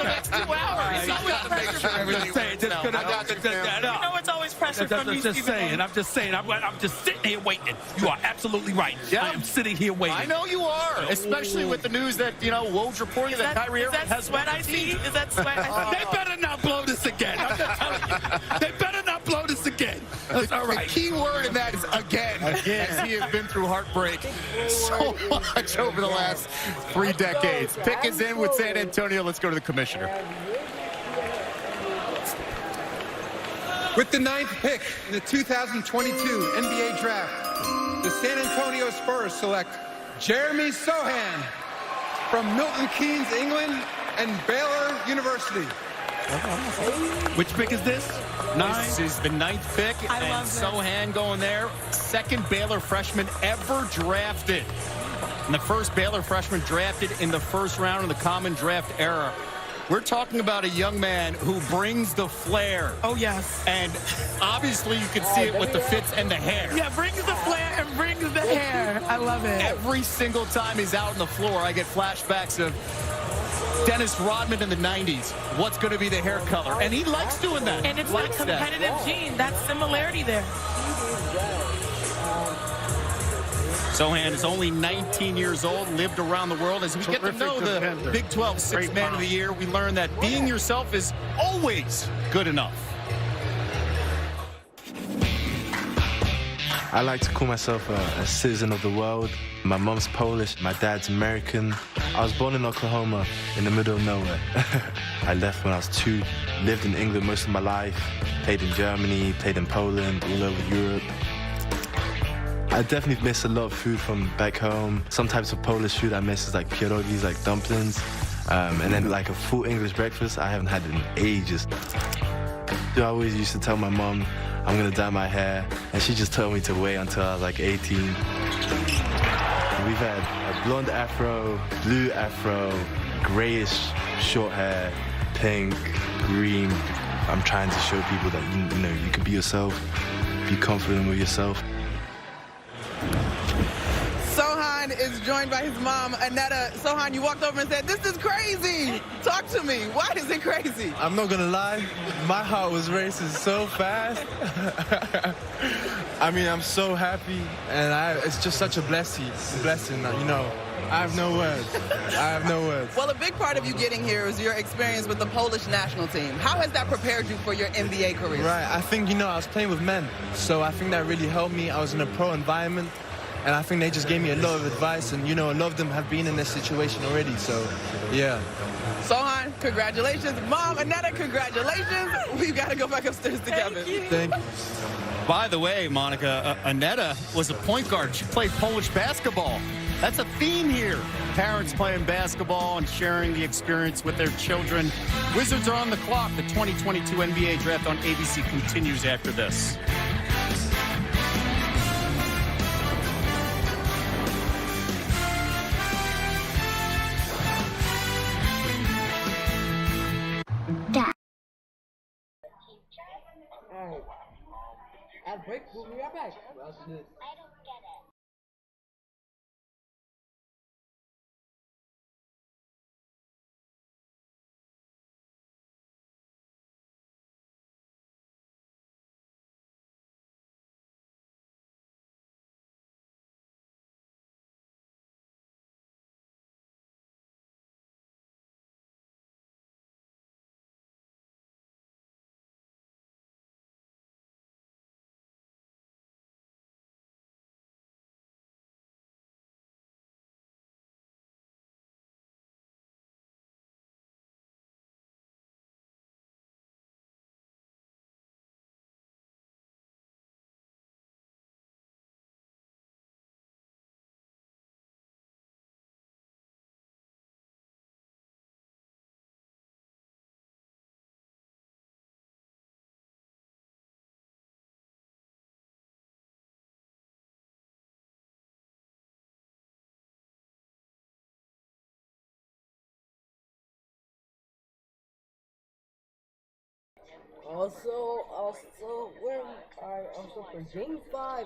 next 2 hours. I'm just saying, just could have did that up. You know it's always pressure from you, I'm just Stephen A. saying. I'm just saying. I'm just sitting here waiting. You are absolutely right. Yeah. I am sitting here waiting. I know you are, especially with the news that, Woj reporting that Kyrie Irving has sweat I see? Is that sweat I see? They better not blow this again. I'm just telling you. They better not blow this again. That's all right. The key word in that is again. As he has been through heartbreak so much over the last 3 decades. Pick is in with San Antonio. Let's go to the commissioner. With the 9th pick in the 2022 NBA Draft, the San Antonio Spurs select Jeremy Sohan from Milton Keynes, England, and Baylor University. Which pick is this? 9? This is the 9th pick, I and love this. Sohan going there. 2nd Baylor freshman ever drafted. And the first Baylor freshman drafted in the first round of the common draft era. We're talking about a young man who brings the flair. Oh, yes. And obviously you can see it with the fits and the hair. Yeah, brings the flair and brings the hair. I love it. Every single time he's out on the floor, I get flashbacks of Dennis Rodman in the 90s. What's going to be the hair color? And he likes doing that. And it's that competitive gene, that similarity there. Sohan is only 19 years old, lived around the world. As we get to know the Big 12 Sixth Man of the Year, we learn that being yourself is always good enough. I like to call myself a citizen of the world. My mom's Polish, my dad's American. I was born in Oklahoma, in the middle of nowhere. I left when I was 2, lived in England most of my life, played in Germany, played in Poland, all over Europe. I definitely miss a lot of food from back home. Some types of Polish food I miss is like pierogies, like dumplings. And then like a full English breakfast, I haven't had it in ages. I always used to tell my mom I'm gonna dye my hair, and she just told me to wait until I was like 18. We've had a blonde afro, blue afro, grayish short hair, pink, green. I'm trying to show people that you know you can be yourself, be confident with yourself. Sohan is joined by his mom, Annetta. Sohan, you walked over and said, "This is crazy. Talk to me. Why is it crazy?" I'm not gonna lie, my heart was racing so fast. I mean, I'm so happy, and it's just such a blessing, you know. I have no words. I have no words. Well, a big part of you getting here is your experience with the Polish national team. How has that prepared you for your NBA career? Right, I think, you know, I was playing with men, so I think that really helped me. I was in a pro environment, and I think they just gave me a lot of advice, and, you know, a lot of them have been in this situation already, so, yeah. Sohan, congratulations. Mom, Annetta, congratulations. We've got to go back upstairs together. Thank you. By the way, Monica, Annetta was a point guard. She played Polish basketball. That's a theme here. Parents playing basketball and sharing the experience with their children. Wizards are on the clock. The 2022 NBA Draft on ABC continues after this. Alright. At break, we'll be right back. After this. Also, for Game 5,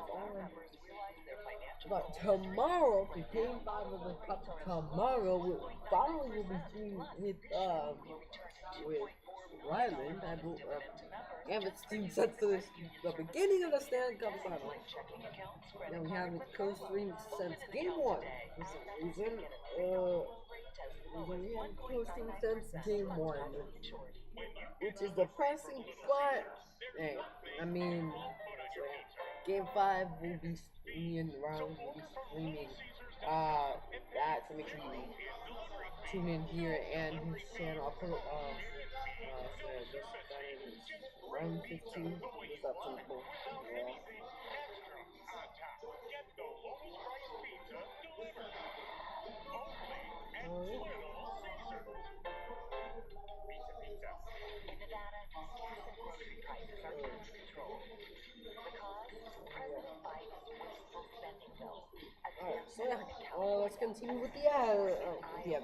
but tomorrow, for Game 5 of the Cup tomorrow, finally will be seen with Ryland. And it's team sets to the beginning of the Stanley Cup final. And we have it co-streamed since Game 1. For some reason, we have co-streamed since Game 1. Which is depressing, but hey, I mean, Game 5 will be me and Ron will be streaming that, so make sure you tune in here and his channel. I'll put this Ron 15. What's up, people? Yeah. Alright, so yeah, let's continue with the ad.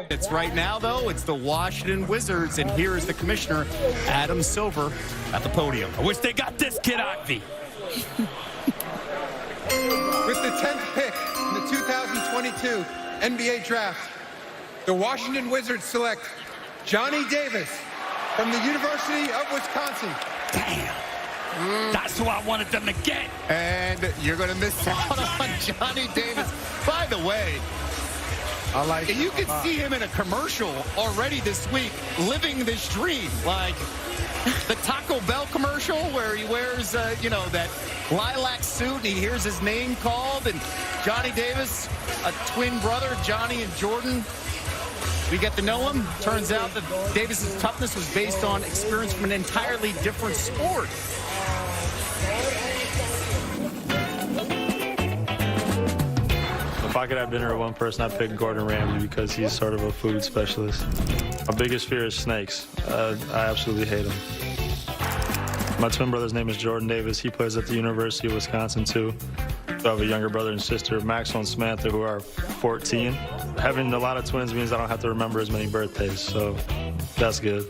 It's right now, though, it's the Washington Wizards, and here is the commissioner, Adam Silver, at the podium. I wish they got this kid, Ivy. With the 10th pick in the 2022 NBA Draft, the Washington Wizards select Johnny Davis from the University of Wisconsin. Damn. That's who I wanted them to get. And you're going to miss out on Johnny Davis. By the way, I like you can see him in a commercial already this week, living this dream. Like the Taco Bell commercial where he wears, that lilac suit and he hears his name called. And Johnny Davis, a twin brother, Johnny and Jordan. We get to know him. Turns out that Davis's toughness was based on experience from an entirely different sport. If I could have dinner with one person, I'd pick Gordon Ramsay because he's sort of a food specialist. My biggest fear is snakes. I absolutely hate them. My twin brother's name is Jordan Davis. He plays at the University of Wisconsin, too. I have a younger brother and sister, Maxwell and Samantha, who are 14. Having a lot of twins means I don't have to remember as many birthdays, so that's good.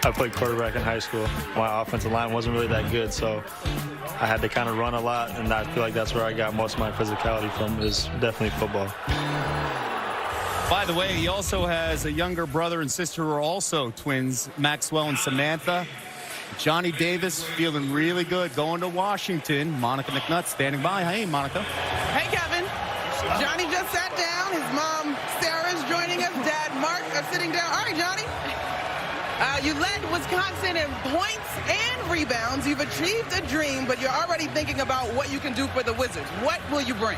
I played quarterback in high school. My offensive line wasn't really that good, so I had to kind of run a lot, and I feel like that's where I got most of my physicality from, is definitely football. By the way, he also has a younger brother and sister who are also twins, Maxwell and Samantha. Johnny Davis feeling really good going to Washington. Monica McNutt standing by. Hey, Monica. Hey, Kevin. Johnny just sat down. His mom, Sarah's joining us. Dad, Mark, are sitting down. All right, Johnny. You led Wisconsin in points and rebounds. You've achieved a dream, but you're already thinking about what you can do for the Wizards. What will you bring?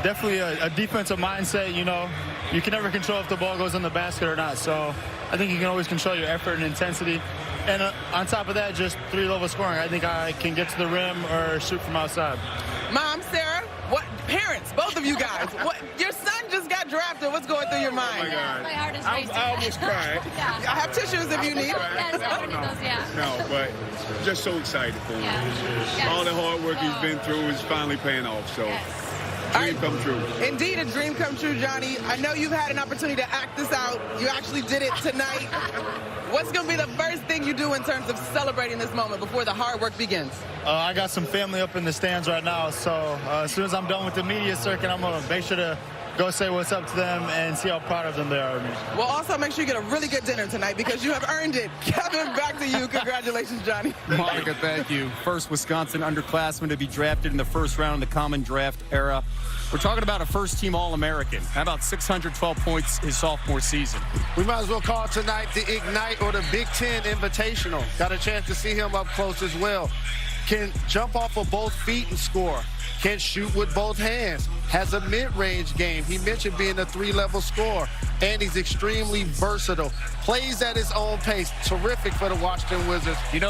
Definitely a defensive mindset. You can never control if the ball goes in the basket or not. So I think you can always control your effort and intensity. And on top of that, just three-level scoring. I think I can get to the rim or shoot from outside. Mom, Sarah, parents, both of you guys, your son just got drafted. What's going through your mind? Oh my God. My heart is racing. I almost cried. Yeah. I have tissues if you need. Yes, I need those, yeah. No, but just so excited for him. Yes. All the hard work he's been through is finally paying off. So, dream come true. Indeed, a dream come true, Johnny. I know you've had an opportunity to act this out. You actually did it tonight. What's going to be the first thing you do in terms of celebrating this moment before the hard work begins? I got some family up in the stands right now, so as soon as I'm done with the media circuit, I'm going to make sure to go say what's up to them and see how proud of them they are of me. Well, also make sure you get a really good dinner tonight because you have earned it. Kevin, back to you. Congratulations, Johnny. Monica, thank you. First Wisconsin underclassman to be drafted in the first round in the common draft era. We're talking about a first-team All-American. How about 612 points his sophomore season? We might as well call tonight the Ignite or the Big Ten Invitational. Got a chance to see him up close as well. Can jump off of both feet and score. Can shoot with both hands. Has a mid-range game. He mentioned being a three-level scorer. And he's extremely versatile. Plays at his own pace. Terrific for the Washington Wizards. Who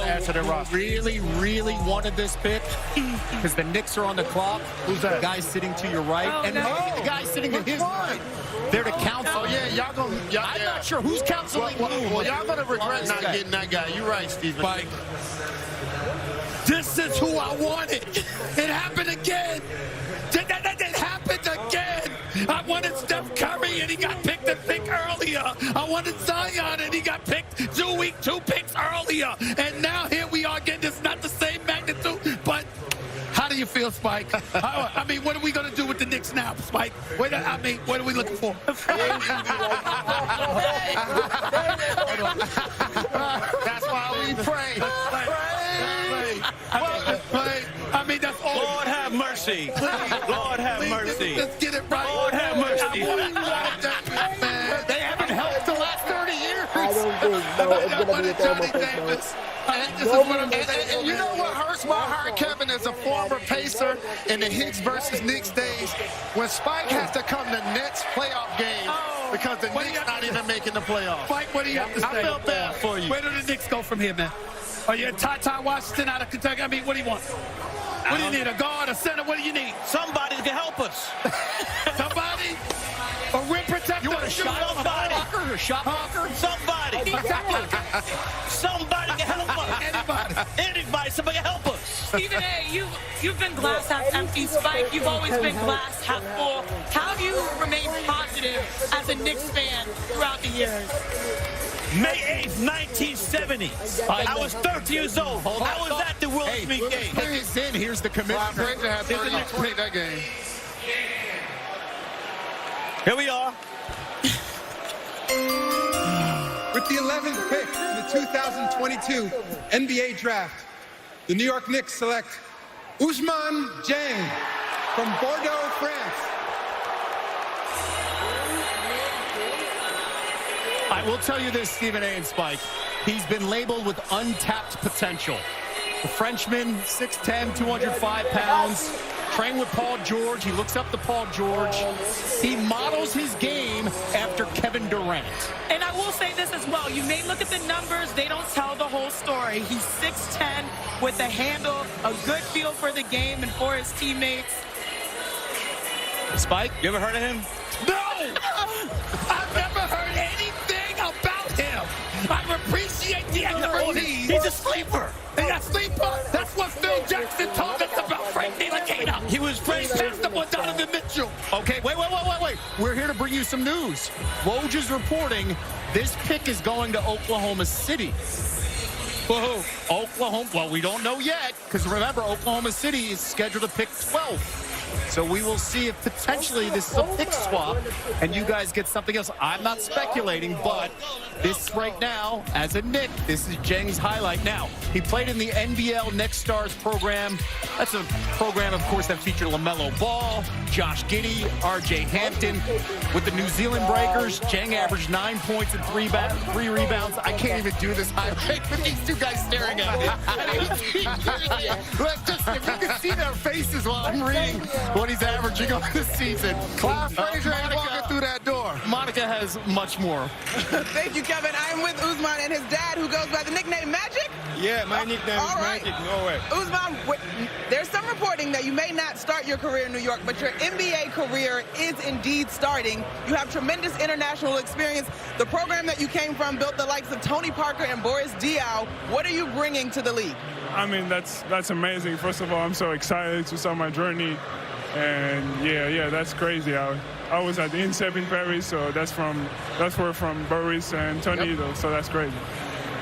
really, really wanted this pick? Because the Knicks are on the clock. Who's that? The guy sitting to your right. The guy sitting to his right. They're to counsel. Oh, yeah, y'all gonna... I'm not sure who's counseling who. Well, y'all gonna regret not getting that guy. You're right, Stephen. Mike. This is who I wanted. It happened again. It happened again. I wanted Steph Curry, and he got picked a pick earlier. I wanted Zion, and he got picked 2 picks earlier. And now here we are again. It's not the same magnitude, but how do you feel, Spike? I mean, what are we going to do with the Knicks now, Spike? What are we looking for? That's why we pray. I mean, that's all. Lord have mercy. Lord have mercy. Let's get it right. Lord have mercy. They haven't helped the last 30 years. I don't think it's going to be a terrible pick, And you know what hurts my heart, Kevin, as a former Pacer in the Hicks versus Knicks days, when Spike has to come to Nets playoff games because the Knicks not even making the playoffs. Spike, what do you have to say? I felt bad for you. Where do the Knicks go from here, man? Are you Ty Washington out of Kentucky? I mean, what do you want? What do you need, a guard, a center? What do you need? Somebody can help us. Somebody? A rim protector? You want a shot somebody? blocker? A shot blocker? Somebody. Somebody can help us. Anybody. Anybody. Somebody can help us. Stephen A., you've been glass half empty. Spike, you've always been glass half full. How have you remained positive as a Knicks fan throughout the years? May 8th, 1970. I was 13 years old. I was at the Will Smith game. Put this in. Here's the commissioner. Here's the Knicks play that game. Here we are. With the 11th pick in the 2022 NBA Draft, the New York Knicks select Ousmane Dieng from Bordeaux, France. I will tell you this, Stephen A. and Spike. He's been labeled with untapped potential. The Frenchman, 6'10", 205 pounds, trained with Paul George. He looks up to Paul George. He models his game after Kevin Durant. And I will say this as well. You may look at the numbers. They don't tell the whole story. He's 6'10", with a handle, a good feel for the game and for his teammates. Spike, you ever heard of him? No! I've never heard anything about him. I appreciate the expertise. He's a sleeper. He's a sleeper? That's what Phil Jackson told us about Frank Ntilikina. He was He passed up on Donovan Mitchell. Okay, wait. We're here to bring you some news. Woj is reporting this pick is going to Oklahoma City. Whoa, Oklahoma. Well, we don't know yet, because remember, Oklahoma City is scheduled to pick 12. So we will see if potentially this is a pick swap and you guys get something else. I'm not speculating, but this right now, as a Knick, this is Dieng's highlight. Now, he played in the NBL Next Stars program. That's a program, of course, that featured LaMelo Ball, Josh Giddey, R.J. Hampton. With the New Zealand Breakers, Dieng averaged 9 points and 3 rebounds. I can't even do this highlight with these two guys staring at me. If you can see their faces while I'm reading what he's averaging on this season. Clive Frazier ain't walking through that door. Monica has much more. Thank you, Kevin. I'm with Ousmane and his dad, who goes by the nickname Magic. Yeah, my nickname is Magic. No way. Ousmane, there's some reporting that you may not start your career in New York, but your NBA career is indeed starting. You have tremendous international experience. The program that you came from built the likes of Tony Parker and Boris Diaw. What are you bringing to the league? I mean, that's amazing. First of all, I'm so excited to start my journey. And yeah, that's crazy. I was at the INSEP in Paris, so that's where from Boris and Tony, so that's crazy.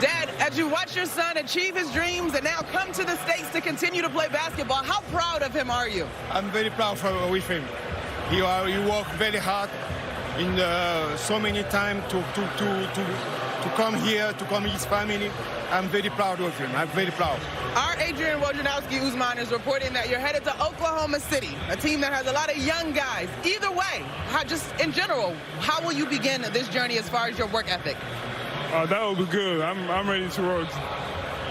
Dad, as you watch your son achieve his dreams and now come to the States to continue to play basketball, how proud of him are you? I'm very proud with him. He worked very hard in so many times to come here, to come his family. I'm very proud of him. I'm very proud. Our Adrian Wojnarowski Ousmane is reporting that you're headed to Oklahoma City, a team that has a lot of young guys. Either way, just in general, how will you begin this journey as far as your work ethic? That will be good. I'm ready to work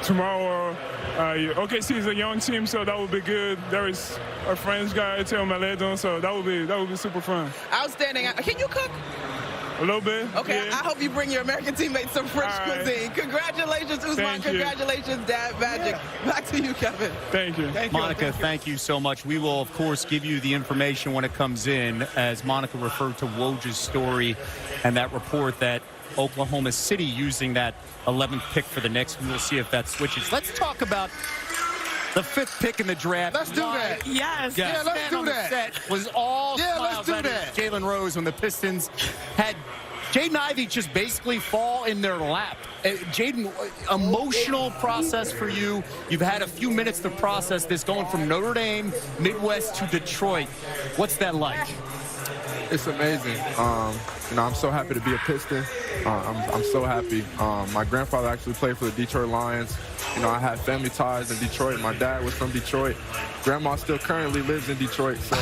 tomorrow. OKC is a young team, so that will be good. There is a French guy, Theo Maledon, so that will be super fun. Outstanding. Can you cook? A little bit. Okay, yeah. I hope you bring your American teammates some French cuisine. Congratulations, Ousmane. Thank you. Congratulations, Dad Magic. Back to you, Kevin. Thank you. Monica, thank you so much. We will, of course, give you the information when it comes in, as Monica referred to Woj's story and that report that Oklahoma City using that 11th pick for the Knicks. We will see if that switches. Let's talk about the 5th pick in the draft. Let's do that. Yes. Yeah, let's do that. Set was all let's do smiles. that. Jalen Rose when the Pistons had Jaden Ivey just basically fall in their lap. Jaden, emotional process for you. You've had a few minutes to process this going from Notre Dame, Midwest to Detroit. What's that like? It's amazing. I'm so happy to be a Piston. I'm so happy. My grandfather actually played for the Detroit Lions. I have family ties in Detroit. My dad was from Detroit. Grandma still currently lives in Detroit, so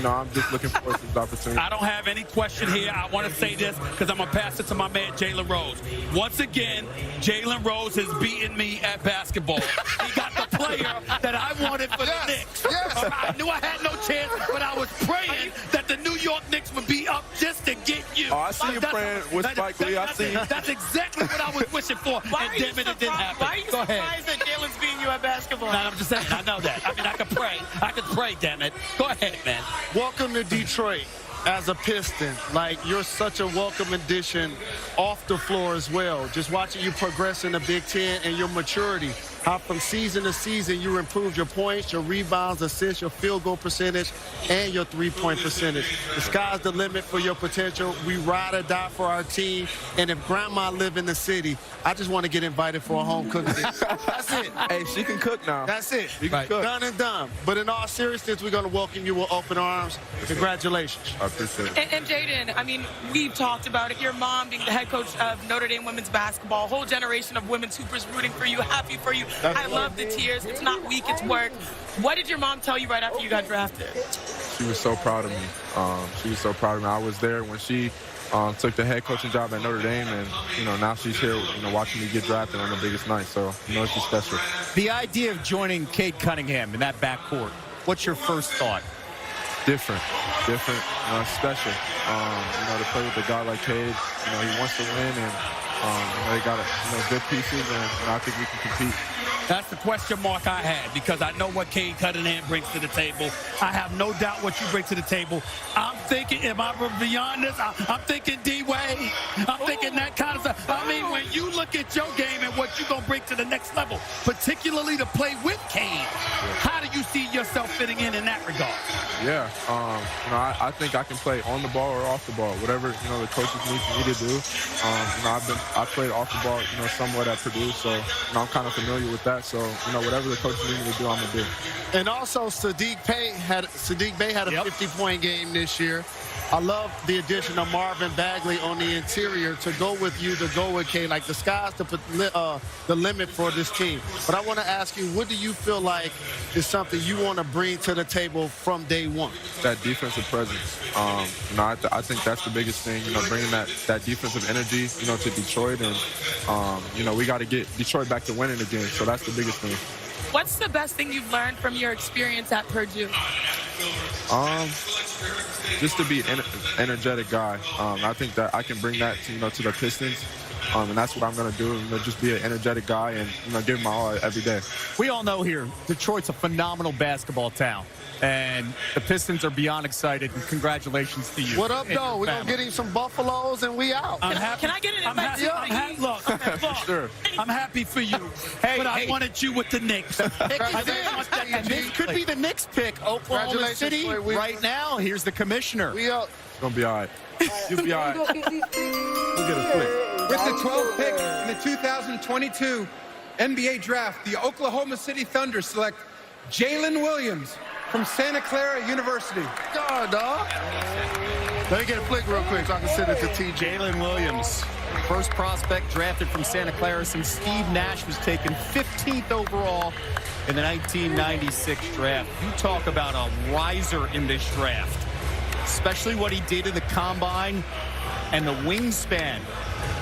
I'm just looking forward to this opportunity. I don't have any question here. I want to say this because I'm going to pass it to my man, Jalen Rose. Once again, Jalen Rose has beaten me at basketball. He got the player that I wanted for the Knicks. Yes. I knew I had no chance, but I was praying that the New York Knicks would be up just to get you. Oh, I see you praying with Spike Lee. I see you. That's exactly what I was wishing for, and damn it, it didn't happen. Why are you surprised that Jalen's beating you at basketball? No, I'm just saying, I know that. I mean, I could pray, damn it. Go ahead, man. Welcome to Detroit as a Piston. Like, you're such a welcome addition off the floor as well. Just watching you progress in the Big Ten and your maturity. how from season to season you improved your points, your rebounds, assists, your field goal percentage, and your three-point percentage. The sky's the limit for your potential. We ride or die for our team. And if Grandma live in the city, I just want to get invited for a home cooking. That's it. Hey, she can cook now. That's it. She can cook. Done and done. But in all seriousness, we're going to welcome you with open arms. Congratulations. I appreciate it. And Jaden, I mean, we've talked about it. Your mom being the head coach of Notre Dame women's basketball, a whole generation of women's hoopers rooting for you, happy for you. I love the tears. It's not weak, it's work. What did your mom tell you right after you got drafted? She was so proud of me. She was so proud of me. I was there when she took the head coaching job at Notre Dame, and now she's here, watching me get drafted on the biggest night. So it's just special. The idea of joining Cade Cunningham in that backcourt, what's your first thought? Different, special. To play with a guy like Cade, he wants to win, and they got good pieces, and I think we can compete. That's the question mark I had, because I know what Cade Cunningham brings to the table. I have no doubt what you bring to the table. I'm thinking, am I beyond this? I'm thinking D-Wade. I'm thinking that kind of stuff. I mean, when you look at your game and what you're going to bring to the next level, particularly to play with Cade, how do you see yourself fitting in that regard? Yeah, I think I can play on the ball or off the ball, whatever, the coaches need for me to do. I played off the ball, somewhat at Purdue, so I'm kind of familiar with that. So, whatever the coaches need me to do, I'm going to do. And also, Sadiq Bey had a 50-point game this year. I love the addition of Marvin Bagley on the interior to go with you, to go with Cade. Like, the sky's the limit for this team. But I want to ask you, what do you feel like is something you want to bring to the table from day one? That defensive presence. I think that's the biggest thing, bringing that defensive energy, to Detroit. And, we got to get Detroit back to winning again. So that's the biggest thing. What's the best thing you've learned from your experience at Purdue? Just to be an energetic guy. I think that I can bring that to the Pistons. And that's what I'm going to do, just be an energetic guy and give my all every day. We all know here, Detroit's a phenomenal basketball town. And the Pistons are beyond excited, and congratulations to you. What up, though? We're going to get him some Buffaloes, and we out. Can I get an invite? Look, sure. I'm happy for you, but I wanted you with the Knicks. And this could be the Knicks pick, Oklahoma City. Right now, here's the commissioner. We out. It's going to be all right. You'll be all right. We'll get a flick. With the 12th pick in the 2022 NBA Draft, the Oklahoma City Thunder select Jalen Williams from Santa Clara University. God, dog. Let me get a flick real quick so I can send it to TJ. Jalen Williams, first prospect drafted from Santa Clara since Steve Nash was taken 15th overall in the 1996 draft. You talk about a riser in this draft, especially what he did in the combine and the wingspan.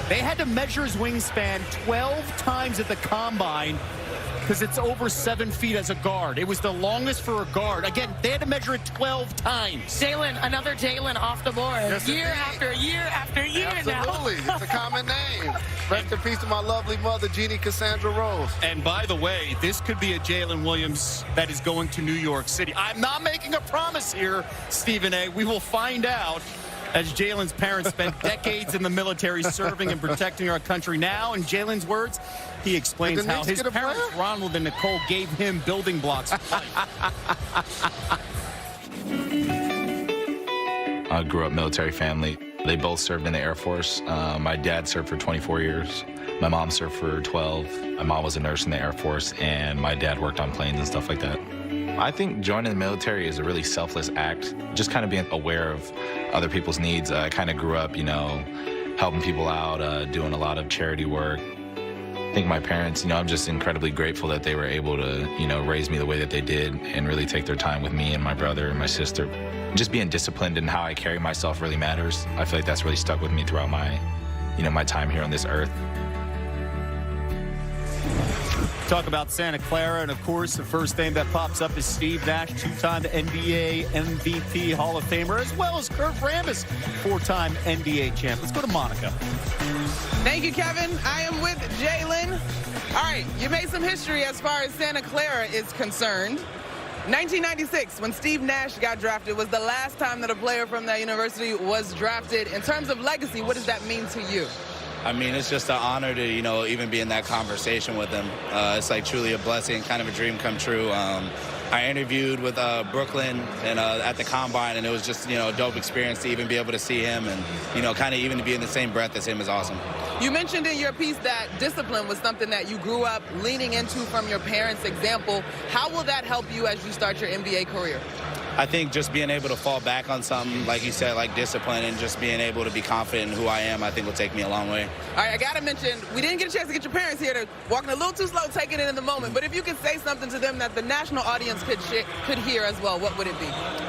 They had to measure his wingspan 12 times at the combine because it's over 7 feet as a guard. It was the longest for a guard. Again, they had to measure it 12 times. Jalen, another Jalen off the board. Yes, year after year after year now. Absolutely. It's a common name. Rest in peace to my lovely mother, Jeannie Cassandra Rose. And by the way, this could be a Jalen Williams that is going to New York City. I'm not making a promise here, Stephen A. We will find out, as Jalen's parents spent decades in the military serving and protecting our country. Now, in Jalen's words, he explains how his parents, Ronald and Nicole, gave him building blocks. I grew up military family. They both served in the Air Force. My dad served for 24 years. My mom served for 12. My mom was a nurse in the Air Force, and my dad worked on planes and stuff like that. I think joining the military is a really selfless act. Just kind of being aware of other people's needs. I kind of grew up, helping people out, doing a lot of charity work. I think my parents, I'm just incredibly grateful that they were able to, raise me the way that they did and really take their time with me and my brother and my sister. Just being disciplined in how I carry myself really matters. I feel like that's really stuck with me throughout my, my time here on this earth. Talk about Santa Clara, and of course, the first name that pops up is Steve Nash, two-time NBA MVP Hall of Famer, as well as Kurt Rambis, four-time NBA champ. Let's go to Monica. Thank you, Kevin. I am with Jalen. All right, you made some history as far as Santa Clara is concerned. 1996, when Steve Nash got drafted, was the last time that a player from that university was drafted. In terms of legacy, what does that mean to you? I mean, it's just an honor to, even be in that conversation with him. It's like truly a blessing, kind of a dream come true. I interviewed with Brooklyn and at the Combine, and it was just, a dope experience to even be able to see him and, kind of even to be in the same breath as him is awesome. You mentioned in your piece that discipline was something that you grew up leaning into from your parents' example. How will that help you as you start your NBA career? I think just being able to fall back on something, like you said, like discipline, and just being able to be confident in who I am, I think will take me a long way. All right, I got to mention, we didn't get a chance to get your parents here. They're walking a little too slow, taking it in the moment. But if you could say something to them that the national audience could hear as well, what would it be?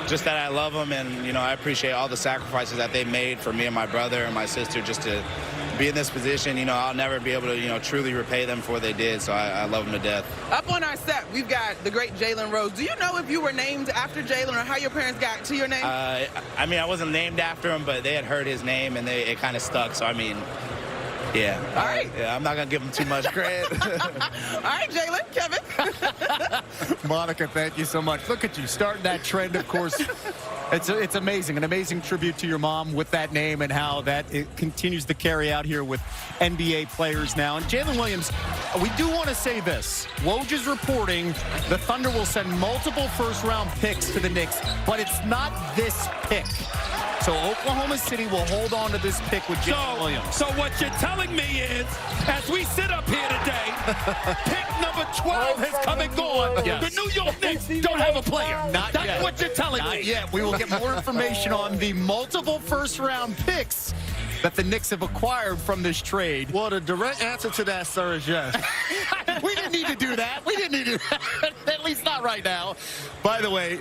Just that I love them, and, I appreciate all the sacrifices that they made for me and my brother and my sister just to be in this position. I'll never be able to, truly repay them for what they did, so I love them to death. Up on our set, we've got the great Jalen Rose. Do you know if you were named after Jalen or how your parents got to your name? I mean, I wasn't named after him, but they had heard his name, and it kind of stuck, so I mean, yeah. All right. Yeah, I'm not going to give him too much credit. All right, Jalen, Kevin. Monica, thank you so much. Look at you, starting that trend, of course. It's amazing, an amazing tribute to your mom with that name and how that it continues to carry out here with NBA players now. And Jalen Williams, we do want to say this. Woj is reporting the Thunder will send multiple first-round picks to the Knicks, but it's not this pick. So Oklahoma City will hold on to this pick with Jalen Williams. So what you're telling me is, as we sit up here today, pick number 12 has come and gone. Yes. The New York Knicks don't have a player. That's what you're telling me. Not yet. We will get more information on the multiple first-round picks that the Knicks have acquired from this trade. Well, the direct answer to that, sir, is yes. We didn't need to do that. We didn't need to do that. At least not right now. By the way,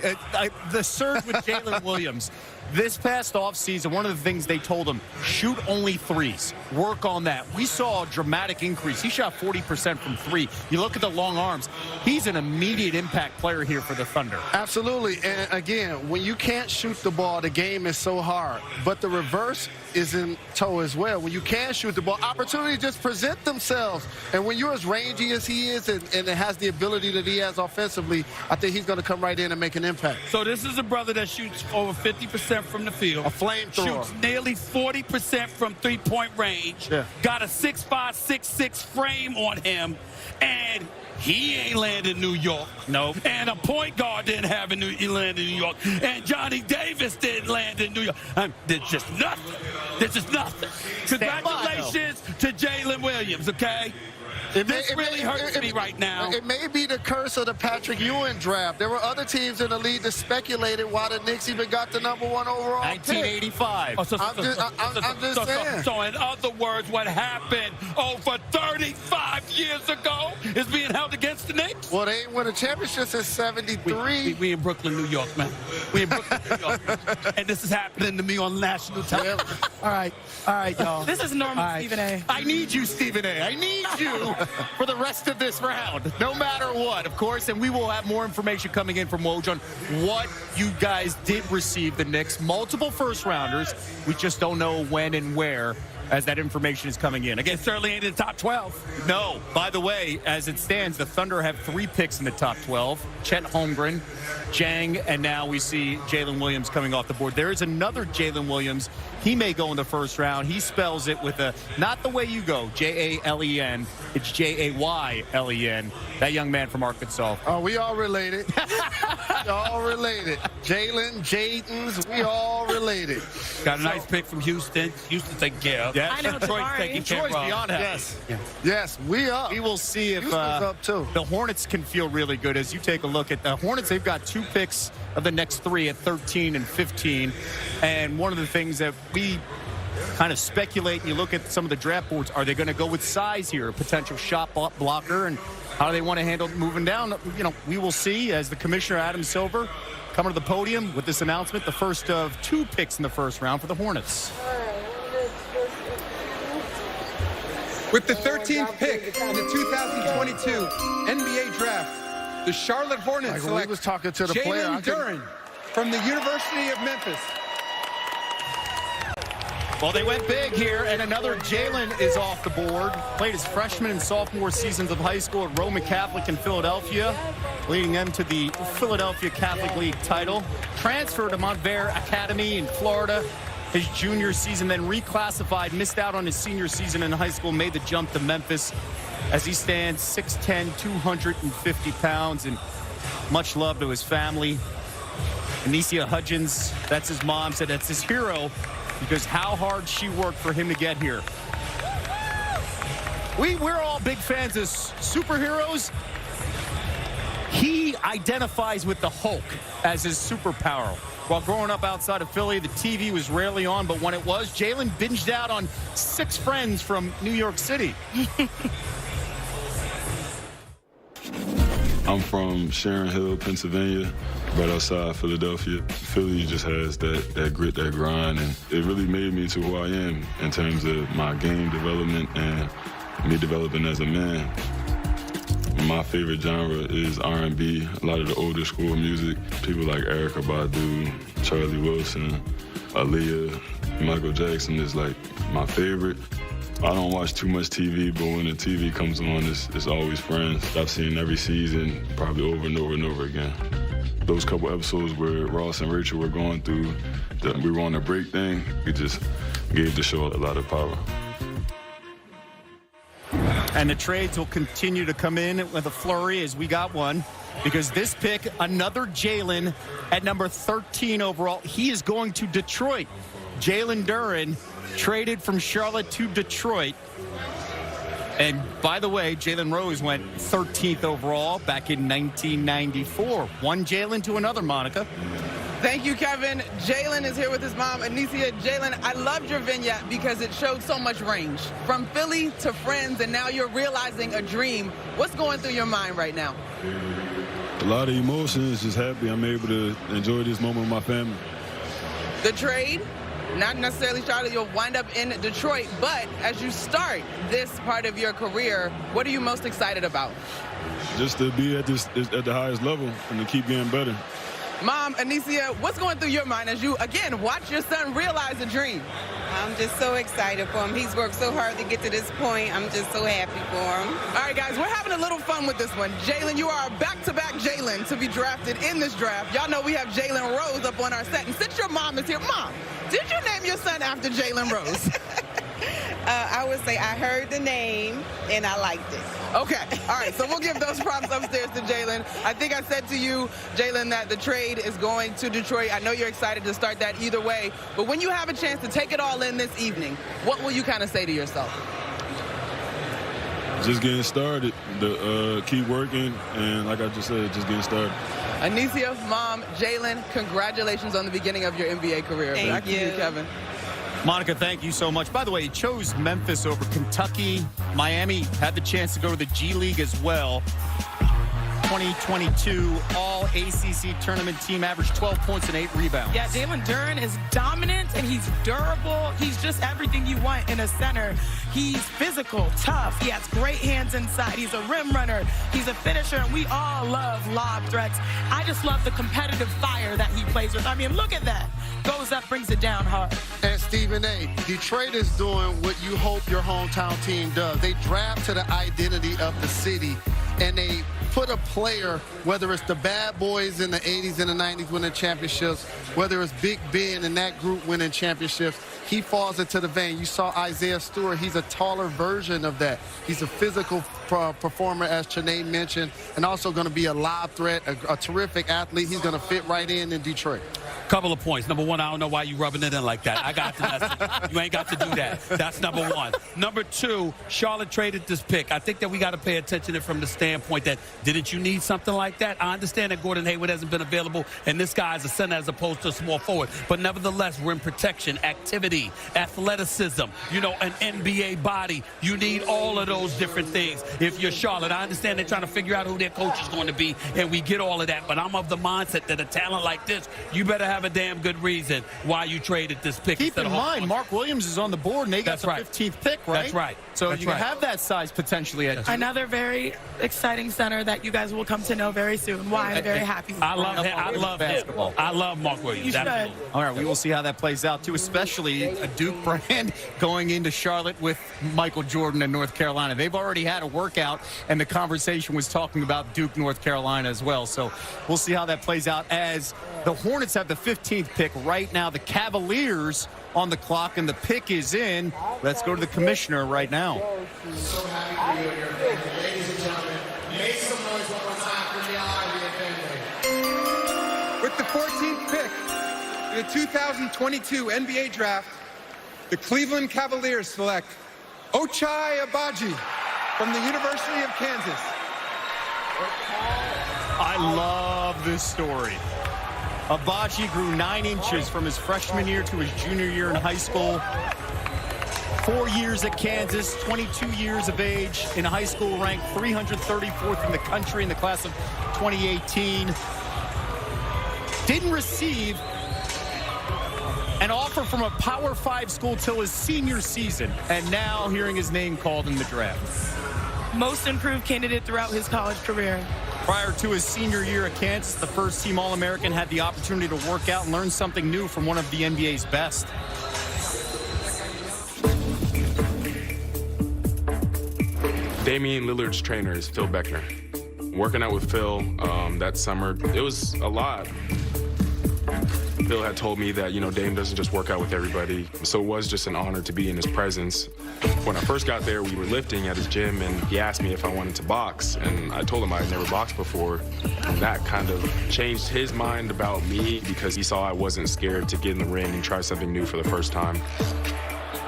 the surge with Jalen Williams. This past offseason, one of the things they told him, shoot only threes. Work on that. We saw a dramatic increase. He shot 40% from three. You look at the long arms. He's an immediate impact player here for the Thunder. Absolutely. And again, when you can't shoot the ball, the game is so hard. But the reverse is in tow as well. When you can shoot the ball, opportunities just present themselves. And when you're as rangy as he is and it has the ability that he has offensively, I think he's going to come right in and make an impact. So this is a brother that shoots over 50% from the field. A flamethrower. Shoots nearly 40% from three-point range. Yeah. Got a 6'5", 6'6" frame on him. And he ain't landed in New York. No. And a point guard didn't have land in New York. And Johnny Davis didn't land in New York. There's just nothing. There's just nothing. Congratulations to Jalen Williams, okay? This really hurts me right now. It may be the curse of the Patrick Ewing draft. There were other teams in the league that speculated why the Knicks even got the number one overall 1985. pick. I'm just saying. So in other words, what happened over 35 years ago is being held against the Knicks? Well, they ain't won a championship since 73. We in Brooklyn, New York, man. We in Brooklyn, New York. And this is happening to me on national television. All right, y'all. This is normal, right. Stephen A. I need you, Stephen A. I need you for the rest of this round, no matter what, of course. And we will have more information coming in from Woj on what you guys did receive, the Knicks. Multiple first-rounders. We just don't know when and where as that information is coming in. Again, certainly ain't in the top 12. No. By the way, as it stands, the Thunder have 3 picks in the top 12. Chet Holmgren, Jang, and now we see Jalen Williams coming off the board. There is another Jalen Williams. He may go in the first round. He spells it with not the way you go, J-A-L-E-N. It's J-A-Y-L-E-N. That young man from Arkansas. Oh, we all related. We all related. Jalen, Jadens, we all related. Got a nice pick from Houston. Houston taking care of. Yes. I know, Detroit's Jabari. taking care of. Detroit's beyond happy. Yes. Yes, we up. We will see if Houston's up too. the Hornets can feel really good as you take a look at the Hornets. They've got 2 picks of the next 3 at 13 and 15. And one of the things that we kind of speculate, and you look at some of the draft boards, are they going to go with size here, a potential shot blocker, and how do they want to handle moving down? We will see as the commissioner, Adam Silver, coming to the podium with this announcement, the first of 2 picks in the first round for the Hornets. With the 13th pick in the 2022 NBA Draft, the Charlotte Hornets select was talking to the player. Jalen Duren from the University of Memphis. Well, they went big here, and another Jalen is off the board. Played his freshman and sophomore seasons of high school at Roman Catholic in Philadelphia, leading them to the Philadelphia Catholic League title. Transferred to Montverde Academy in Florida. his junior season, then reclassified, missed out on his senior season in high school, made the jump to Memphis as he stands 6'10", 250 pounds, and much love to his family. Anicia Hudgens, that's his mom, said that's his hero because how hard she worked for him to get here. We're all big fans of superheroes. He identifies with the Hulk as his superpower. While growing up outside of Philly, the TV was rarely on, but when it was, Jalen binged out on 6 Friends from New York City. I'm from Sharon Hill, Pennsylvania, right outside Philadelphia. Philly just has that grit, that grind, and it really made me to who I am in terms of my game development and me developing as a man. My favorite genre is R&B, a lot of the older school music. People like Erykah Badu, Charlie Wilson, Aaliyah, Michael Jackson is like my favorite. I don't watch too much TV, but when the TV comes on, it's always Friends. I've seen every season probably over and over and over again. Those couple episodes where Ross and Rachel were going through, we were on a break thing, it just gave the show a lot of power. And the trades will continue to come in with a flurry as we got one, because this pick, another Jalen at number 13 overall. He is going to Detroit. Jalen Duren traded from Charlotte to Detroit. And by the way, Jalen Rose went 13th overall back in 1994. One Jalen to another, Monica. Thank you, Kevin. Jalen is here with his mom, Anicia. Jalen, I loved your vignette because it showed so much range. From Philly to Friends, and now you're realizing a dream. What's going through your mind right now? A lot of emotions, just happy I'm able to enjoy this moment with my family. The trade, not necessarily Charlotte, you'll wind up in Detroit, but as you start this part of your career, what are you most excited about? Just to be at the highest level and to keep getting better. Mom, Anicia, what's going through your mind as you, again, watch your son realize a dream? I'm just so excited for him. He's worked so hard to get to this point. I'm just so happy for him. All right, guys, we're having a little fun with this one. Jalen, you are a back-to-back Jalen to be drafted in this draft. Y'all know we have Jalen Rose up on our set. And since your mom is here, Mom, did you name your son after Jalen Rose? I would say I heard the name and I liked it. Okay. All right. So we'll give those props upstairs to Jalen. I think I said to you, Jalen, that the trade is going to Detroit. I know you're excited to start that either way. But when you have a chance to take it all in this evening, what will you kind of say to yourself? Just getting started. Keep working. And like I just said, just getting started. Anicia, Mom, Jalen, congratulations on the beginning of your NBA career. Thank you, Kevin. Monica, thank you so much. By the way, he chose Memphis over Kentucky. Miami had the chance to go to the G League as well. 2022 All-ACC tournament team, averaged 12 points and 8 rebounds. Yeah, Jalen Duren is dominant, and he's durable. He's just everything you want in a center. He's physical, tough. He has great hands inside. He's a rim runner. He's a finisher, and we all love lob threats. I just love the competitive fire that he plays with. I mean, look at that. Goes up, brings it down hard. And Stephen A., Detroit is doing what you hope your hometown team does. They draft to the identity of the city, and they put a player, whether it's the bad boys in the 80s and the 90s winning championships, whether it's Big Ben and that group winning championships, he falls into the vein. You saw Isaiah Stewart. He's a taller version of that. He's a physical performer, as Chanae mentioned, and also going to be a lob threat, a terrific athlete. He's going to fit right in Detroit. Couple of points. Number one, I don't know why you rubbing it in like that. I got to. You ain't got to do that. That's number one. Number two, Charlotte traded this pick. I think that we got to pay attention to it from the standpoint that, didn't you need something like that? I understand that Gordon Hayward hasn't been available, and this guy is a center as opposed to a small forward. But nevertheless, rim protection, activity, athleticism, you know, an NBA body. You need all of those different things. If you're Charlotte, I understand they're trying to figure out who their coach is going to be, and we get all of that. But I'm of the mindset that a talent like this, you better have a damn good reason why you traded this pick. Keep in mind, Mark Williams is on the board, and they got the 15th pick, right? That's right. So That's you right. have that size potentially at Another very exciting center that you guys will come to know very soon. Why I'm very happy. I love him. I love basketball. I love Mark Williams. You should. All right, we will see how that plays out, too, especially a Duke brand going into Charlotte with Michael Jordan in North Carolina. They've already had a workout, and the conversation was talking about Duke, North Carolina as well. So we'll see how that plays out as the Hornets have the 15th pick right now. The Cavaliers on the clock, and the pick is in. Let's go to the commissioner right now. So happy to be here. Ladies and gentlemen, make some noise one more time for the family. With the 14th pick in the 2022 NBA Draft, the Cleveland Cavaliers select Ochai Agbaji from the University of Kansas. I love this story. Agbaji grew 9 inches from his freshman year to his junior year in high school. 4 years at Kansas, 22 years of age in high school, ranked 334th in the country in the class of 2018. Didn't receive an offer from a Power 5 school till his senior season, and now hearing his name called in the draft. Most improved candidate throughout his college career. Prior to his senior year at Kansas, the first-team All-American had the opportunity to work out and learn something new from one of the NBA's best. Damian Lillard's trainer is Phil Beckner. Working out with Phil that summer, it was a lot. Phil had told me that, Dame doesn't just work out with everybody, so it was just an honor to be in his presence. When I first got there, we were lifting at his gym, and he asked me if I wanted to box, and I told him I had never boxed before. And that kind of changed his mind about me because he saw I wasn't scared to get in the ring and try something new for the first time.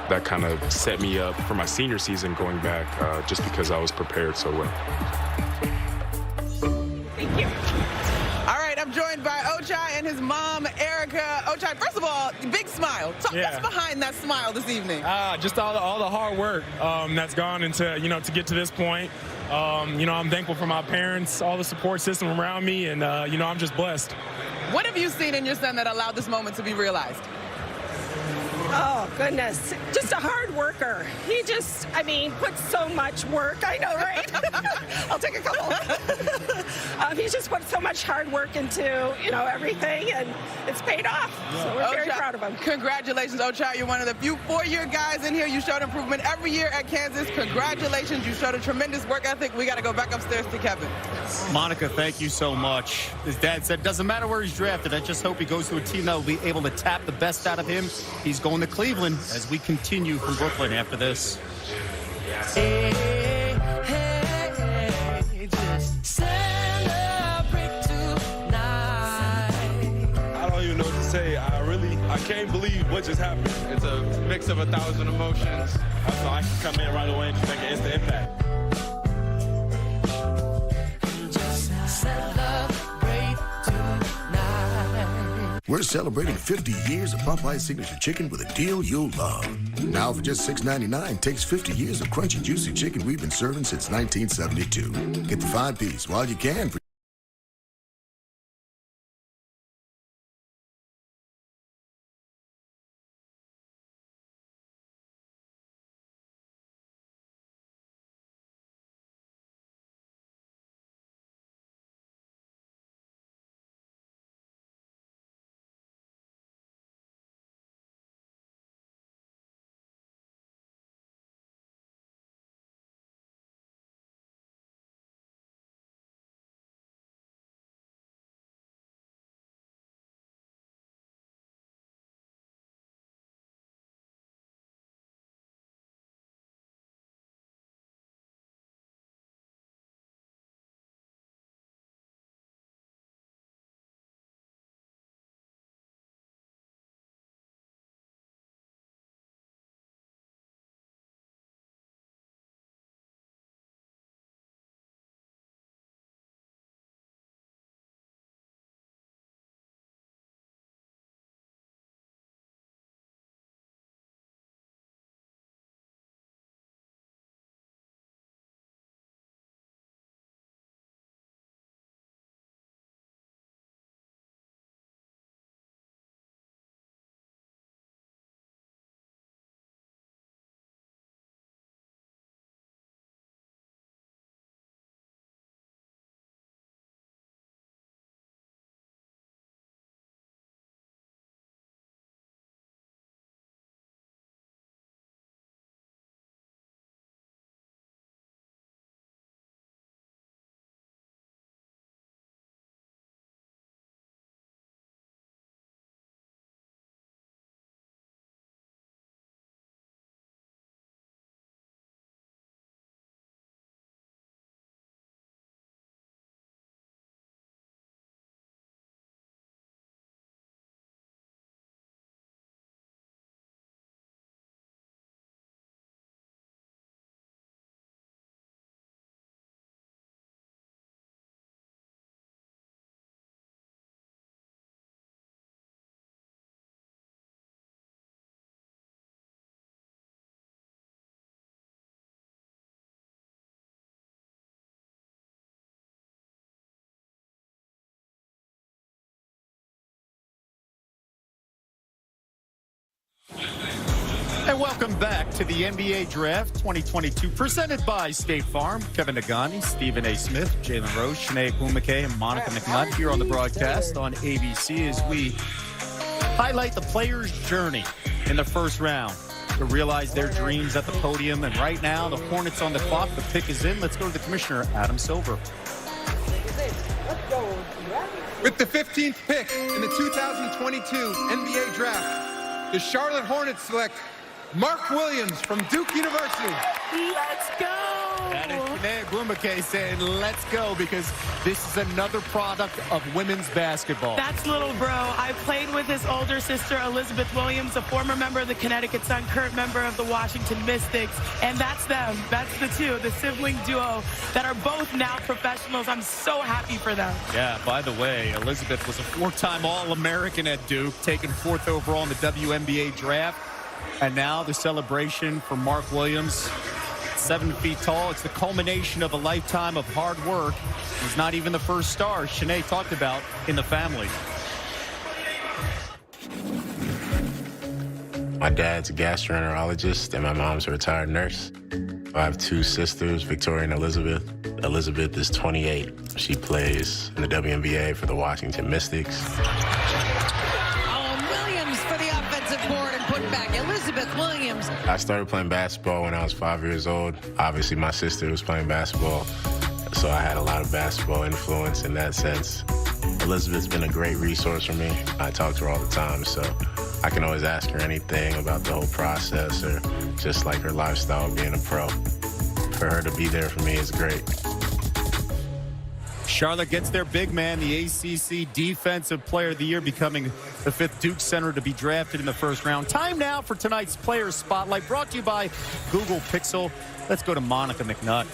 That kind of set me up for my senior season going back just because I was prepared so well. Thank you. All right, I'm joined by Ochai and his mom, Erica. Ochai, first of all, big smile. What's behind that smile this evening? Just all the hard work that's gone into, to get to this point. I'm thankful for my parents, all the support system around me, and, I'm just blessed. What have you seen in your son that allowed this moment to be realized? Oh, goodness. Just a hard worker. He just, puts so much work. I know, right? I'll take a couple. He's just put so much hard work into, everything, and it's paid off. So we're very proud of him. Congratulations, Ochai. You're one of the few four-year guys in here. You showed improvement every year at Kansas. Congratulations. You showed a tremendous work ethic. We got to go back upstairs to Kevin. Monica, thank you so much. His dad said, doesn't matter where he's drafted. I just hope he goes to a team that will be able to tap the best out of him. He's going to Cleveland as we continue from Brooklyn after this. Hey, just celebrate tonight. I don't even know what to say. I can't believe what just happened. It's a mix of 1,000 emotions. So I can come in right away and just make an instant impact. We're celebrating 50 years of Popeye's Signature Chicken with a deal you'll love. Now for just $6.99, takes 50 years of crunchy, juicy chicken we've been serving since 1972. Get the 5-piece while you can. And welcome back to the NBA Draft 2022, presented by State Farm. Kevin Nagani, Stephen A. Smith, Jalen Rose, Shanae Bumake, and Monica McNutt here on the broadcast on ABC as we highlight the player's journey in the first round to realize their dreams at the podium. And right now, the Hornets on the clock. The pick is in. Let's go to the commissioner, Adam Silver. With the 15th pick in the 2022 NBA Draft, the Charlotte Hornets select Mark Williams from Duke University. Let's go! That is Shanae Bumake saying, let's go, because this is another product of women's basketball. That's little bro. I played with his older sister, Elizabeth Williams, a former member of the Connecticut Sun, current member of the Washington Mystics. And that's them. That's the two, the sibling duo that are both now professionals. I'm so happy for them. Yeah, by the way, Elizabeth was a four-time All-American at Duke, taken 4th overall in the WNBA draft. And now the celebration for Mark Williams, 7 feet tall. It's the culmination of a lifetime of hard work. He's not even the first star Shanae talked about in the family. My dad's a gastroenterologist and my mom's a retired nurse. I have 2 sisters, Victoria and Elizabeth. Elizabeth is 28. She plays in the WNBA for the Washington Mystics. Williams for the offensive board and put back. Elizabeth Williams. I started playing basketball when I was 5 years old. Obviously, my sister was playing basketball, so I had a lot of basketball influence in that sense. Elizabeth's been a great resource for me. I talk to her all the time, so I can always ask her anything about the whole process or just like her lifestyle being a pro. For her to be there for me is great. Charlotte gets their big man, the ACC Defensive Player of the Year, becoming the 5th Duke center to be drafted in the first round. Time now for tonight's Player Spotlight, brought to you by Google Pixel. Let's go to Monica McNutt.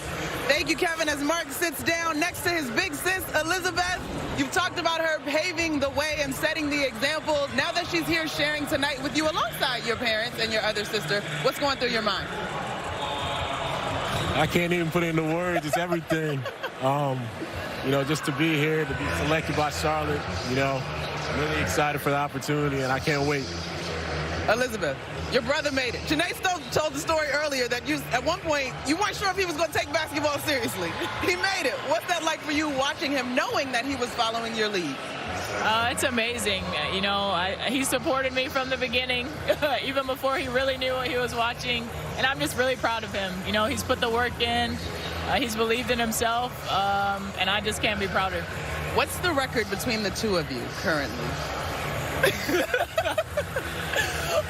Thank you, Kevin. As Mark sits down next to his big sis, Elizabeth, you've talked about her paving the way and setting the example. Now that she's here sharing tonight with you alongside your parents and your other sister, what's going through your mind? I can't even put it into words. It's everything. You know, just to be here, to be selected by Charlotte, you know, I'm really excited for the opportunity, and I can't wait. Elizabeth, your brother made it. Janae told the story earlier that you, at one point, you weren't sure if he was going to take basketball seriously. He made it. What's that like for you watching him, knowing that he was following your lead? It's amazing. You know, he supported me from the beginning, even before he really knew what he was watching. And I'm just really proud of him. You know, he's put the work in. He's believed in himself, and I just can't be prouder. What's the record between the two of you currently?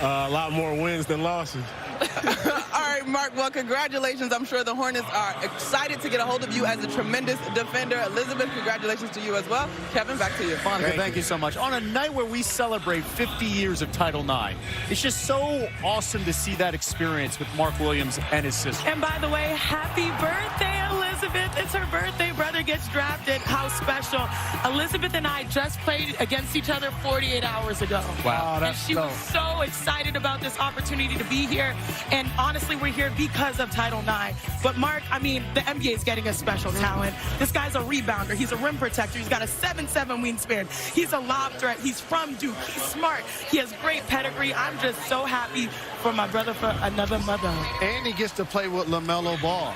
A lot more wins than losses. All right, Mark, well, congratulations. I'm sure the Hornets are excited to get a hold of you as a tremendous defender. Elizabeth, congratulations to you as well. Kevin, back to you. Monica, thank you so much. On a night where we celebrate 50 years of Title IX, it's just so awesome to see that experience with Mark Williams and his sister. And by the way, happy birthday, Elizabeth. It's her birthday. Brother gets drafted. How special. Elizabeth and I just played against each other 48 hours ago. Wow, and she was so excited about this opportunity to be here. And honestly, we're here because of Title IX. But Mark, I mean, the NBA is getting a special talent. This guy's a rebounder. He's a rim protector. He's got a 7'7" wingspan. He's a lob threat. He's from Duke. He's smart. He has great pedigree. I'm just so happy for my brother for another mother. And he gets to play with LaMelo Ball,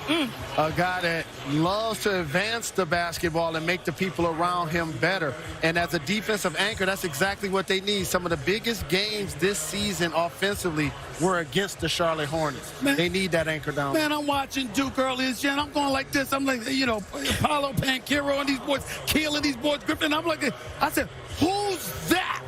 a guy that loves to advance the basketball and make the people around him better. And as a defensive anchor, that's exactly what they need. Some of the biggest games this season offensively were against the Charlotte Hornets. Man, they need that anchor down. Man, I'm watching Duke earlier this year, and I'm going like this. I'm like, you know, Paolo Banchero and these boys, Keel and these boys, Griffin. I'm like, I said, who's that?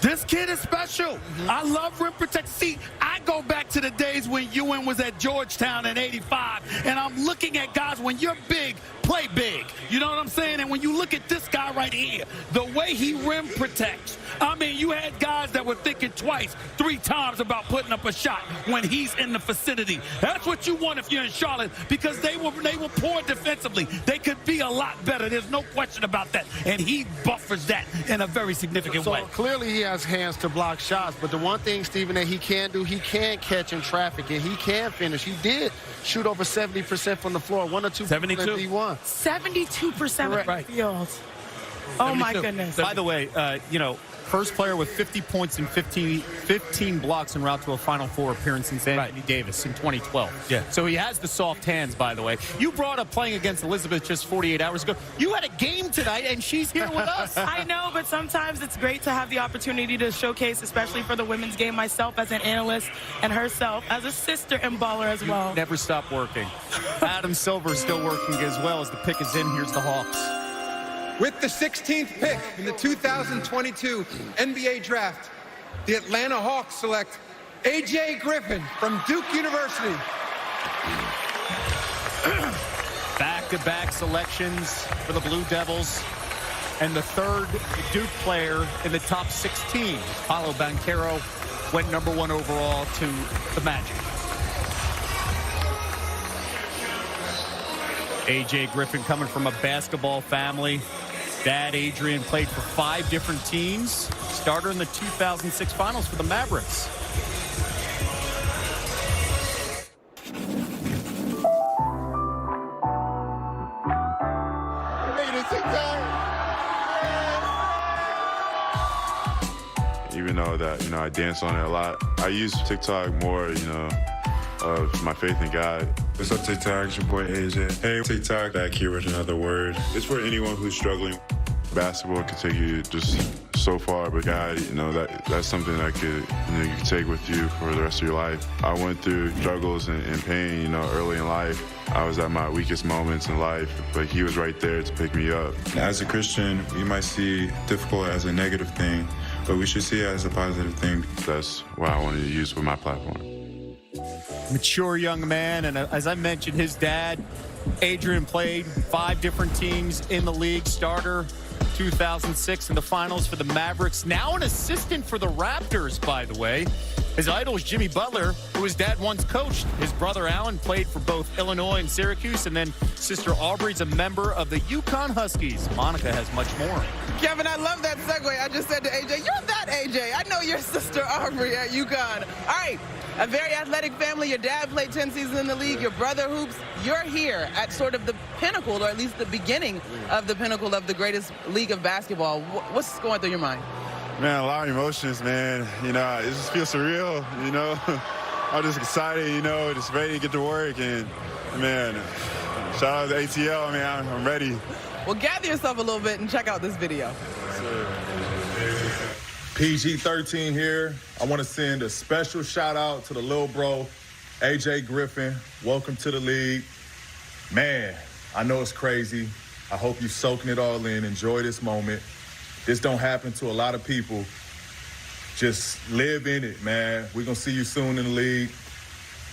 This kid is special. I love rim protection. See, I go back to the days when Ewing was at Georgetown in '85, and I'm looking at guys, when you're big, play big. You know what I'm saying? And when you look at this guy right here, the way he rim protects, I mean, you had guys that were thinking twice, 3 times about putting up a shot when he's in the vicinity. That's what you want if you're in Charlotte, because they were poor defensively. They could be a lot better. There's no question about that. And he buffers that in a very significant way. Clearly he has hands to block shots, but the one thing, Stephen, that he can do, he can catch in traffic, and he can finish. He did shoot over 70% from the floor, 1 or 2 72. – 72% of the field. Oh, my goodness. By the way, you know, First player with 50 points and 15 blocks en route to a Final Four appearance since Anthony Davis in 2012. Yeah. So he has the soft hands, by the way. You brought up playing against Elizabeth just 48 hours ago. You had a game tonight, and she's here with us. I know, but sometimes it's great to have the opportunity to showcase, especially for the women's game, myself as an analyst and herself as a sister and baller as well. Never stop working. Adam Silver is still working as well as the pick is in. Here's the Hawks. With the 16th pick in the 2022 NBA Draft, the Atlanta Hawks select A.J. Griffin from Duke University. Back-to-back selections for the Blue Devils. And the third Duke player in the top 16. Paolo Banchero went #1 overall to the Magic. A.J. Griffin coming from a basketball family. Dad, Adrian, played for 5 different teams. Starter in the 2006 finals for the Mavericks. Even though that, I dance on it a lot, I use TikTok more, of my faith in God. What's up, TikTok? It's your boy AJ. Hey, TikTok, back here with another word. It's for anyone who's struggling. Basketball can take you just so far, but God, that's something that you can take with you for the rest of your life. I went through struggles and pain, early in life. I was at my weakest moments in life, but he was right there to pick me up. As a Christian, we might see difficult as a negative thing, but we should see it as a positive thing. That's what I wanted to use for my platform. Mature young man, and as I mentioned, his dad, Adrian, played 5 different teams in the league. Starter 2006 in the finals for the Mavericks. Now an assistant for the Raptors, by the way. His idol is Jimmy Butler, who his dad once coached. His brother Alan played for both Illinois and Syracuse, and then sister Aubrey's a member of the UConn Huskies. Monica has much more. Kevin, I love that segue. I just said to AJ, you're that AJ. I know your sister Aubrey at UConn. All right. A very athletic family. Your dad played 10 seasons in the league. Your brother hoops. You're here at sort of the pinnacle, or at least the beginning of the pinnacle of the greatest league of basketball. What's going through your mind? Man, a lot of emotions, man. It just feels surreal, I'm just excited, just ready to get to work. And, man, shout out to ATL, man. I'm ready. Well, gather yourself a little bit and check out this video. PG-13 here. I want to send a special shout out to the little bro, A.J. Griffin. Welcome to the league. Man, I know it's crazy. I hope you're soaking it all in. Enjoy this moment. This don't happen to a lot of people. Just live in it, man. We're going to see you soon in the league.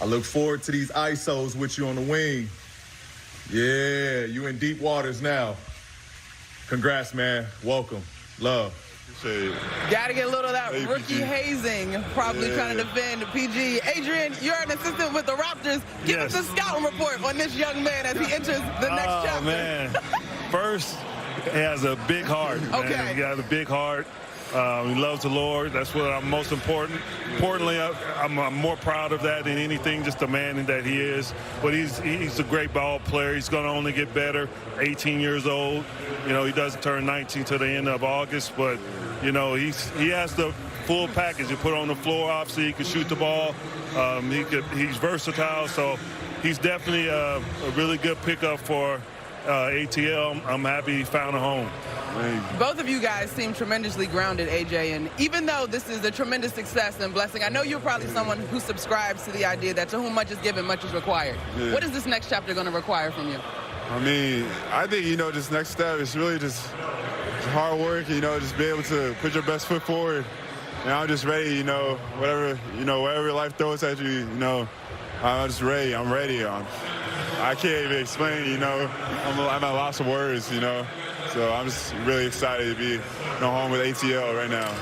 I look forward to these ISOs with you on the wing. Yeah, you in deep waters now. Congrats, man. Welcome. Love. Got to get a little of that rookie hazing, probably trying to defend PG. Adrian, you're an assistant with the Raptors. Give us a scouting report on this young man as he enters the next chapter. Oh, man. First, he has a big heart. Okay. Man. He got a big heart. He loves the Lord. That's what I'm most important. Importantly, I'm more proud of that than anything, just the man that he is. But he's a great ball player. He's going to only get better. 18 years old. He doesn't turn 19 till the end of August, but he has the full package. You put on the floor, obviously, he can shoot the ball. He's versatile, so he's definitely a really good pickup for ATL. I'm happy he found a home. Both of you guys seem tremendously grounded, AJ, and even though this is a tremendous success and blessing, I know you're probably someone who subscribes to the idea that to whom much is given, much is required. Yeah. What is this next chapter going to require from you? I think, this next step is really just hard work, just be able to put your best foot forward. And I'm just ready, whatever life throws at you, I'm just ready. I'm ready. I can't even explain, I'm at a loss of words, So I'm just really excited to be home with ATL right now.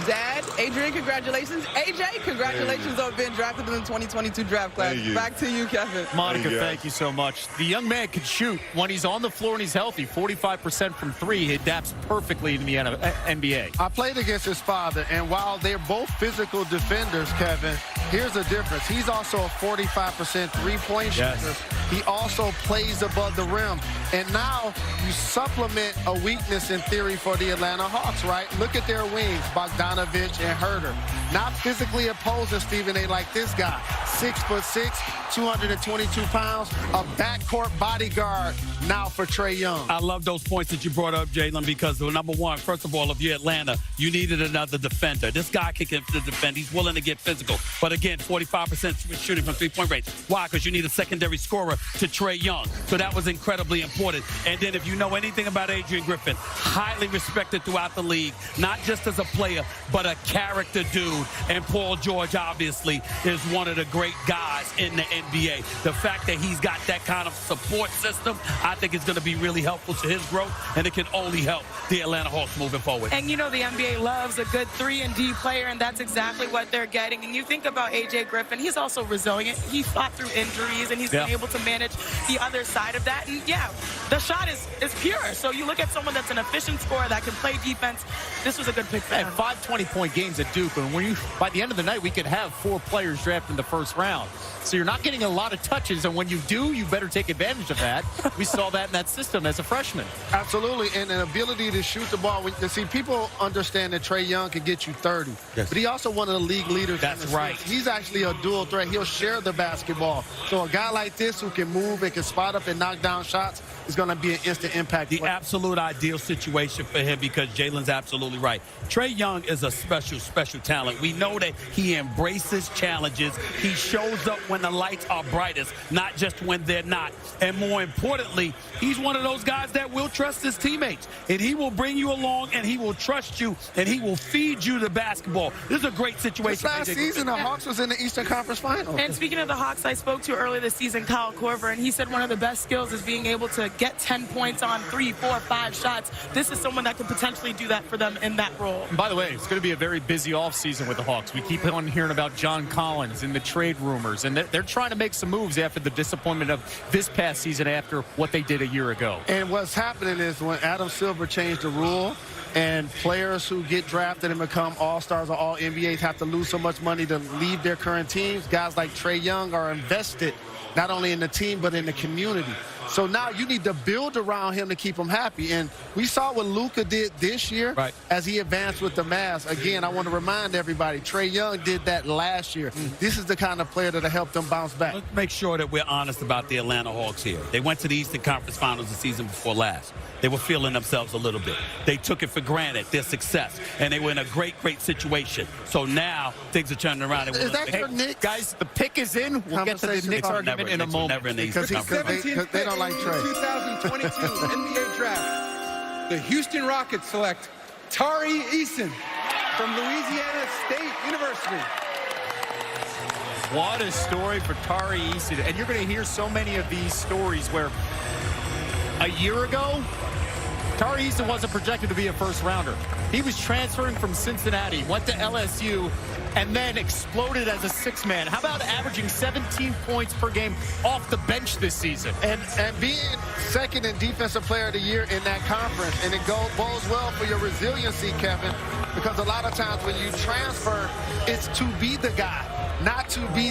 Dad, Adrian, congratulations. AJ, congratulations on being drafted in the 2022 draft class. Thank you. Back to you, Kevin. Monica, thank you so much. The young man can shoot. When he's on the floor and he's healthy, 45% from 3, he adapts perfectly in the NBA. I played against his father, and while they're both physical defenders, Kevin, here's the difference. He's also a 45% three-point shooter. Yes. He also plays above the rim. And now you supplement a weakness in theory for the Atlanta Hawks, right? Look at their wings, Bogdanovich and Herter. Not physically opposing Stephen A. like this guy. 6'6", 222 pounds, a backcourt bodyguard now for Trae Young. I love those points that you brought up, Jalen, because number one, first of all, if you're Atlanta, you needed another defender. This guy can defend. He's willing to get physical. But again, 45% shooting from three-point range. Why? Because you need a secondary scorer to Trae Young. So that was incredibly important. And then if you know anything about Adrian Griffin, highly respected throughout the league, not just as a player, but a character dude. And Paul George, obviously, is one of the great guys in the NBA. The fact that he's got that kind of support system, I think is going to be really helpful to his growth, and it can only help the Atlanta Hawks moving forward. And you know the NBA loves a good 3-and-D player, and that's exactly what they're getting. And you think about A.J. Griffin, he's also resilient. He fought through injuries, and he's been able to manage the other side of that. And, yeah, the shot is pure. So you look at someone that's an efficient scorer that can play defense. This was a good pick for him. 5 20-point games at Duke, and by the end of the night, we could have 4 players drafted in the first round. So you're not getting a lot of touches, and when you do, you better take advantage of that. We saw that in that system as a freshman. Absolutely, and an ability to shoot the ball. See, people understand that Trae Young can get you 30, but he also one of the league leaders. That's right. He's actually a dual threat. He'll share the basketball. So a guy like this who can move and can spot up and knock down shots is going to be an instant impact. The absolute ideal situation for him, because Jalen's absolutely right. Trae Young is a special, special talent. We know that he embraces challenges. He shows up when the lights are brightest, not just when they're not. And more importantly, he's one of those guys that will trust his teammates. And he will bring you along, and he will trust you, and he will feed you the basketball. This is a great situation. This last season, the Hawks was in the Eastern Conference Finals. And speaking of the Hawks, I spoke to earlier this season, Kyle Korver, and he said one of the best skills is being able to get 10 points on 3, 4, 5 shots. This is someone that could potentially do that for them in that role. And by the way, it's going to be a very busy offseason with the Hawks. We keep on hearing about John Collins and the trade rumors, and they're trying to make some moves after the disappointment of this past season after what they did a year ago. And what's happening is when Adam Silver changed the rule, and players who get drafted and become all-stars or all-NBAs have to lose so much money to leave their current teams, guys like Trae Young are invested not only in the team but in the community. So now you need to build around him to keep him happy. And we saw what Luka did this year as he advanced with the Mavs. Again, I want to remind everybody, Trae Young did that last year. This is the kind of player that'll help them bounce back. Let's make sure that we're honest about the Atlanta Hawks here. They went to the Eastern Conference Finals the season before last. They were feeling themselves a little bit. They took it for granted, their success, and they were in a great, great situation. So now things are turning around. Is that your Knicks? Guys, the pick is in. We'll get to the Knicks argument in a moment. Because they don't like Trae. 2022 NBA Draft. The Houston Rockets select Tari Eason from Louisiana State University. What a story for Tari Eason. And you're going to hear so many of these stories where a year ago, Tari Eason wasn't projected to be a first-rounder. He was transferring from Cincinnati, went to LSU, and then exploded as a six-man. How about averaging 17 points per game off the bench this season? And being second in Defensive Player of the Year in that conference. And it bodes well for your resiliency, Kevin, because a lot of times when you transfer, it's to be the guy, not to be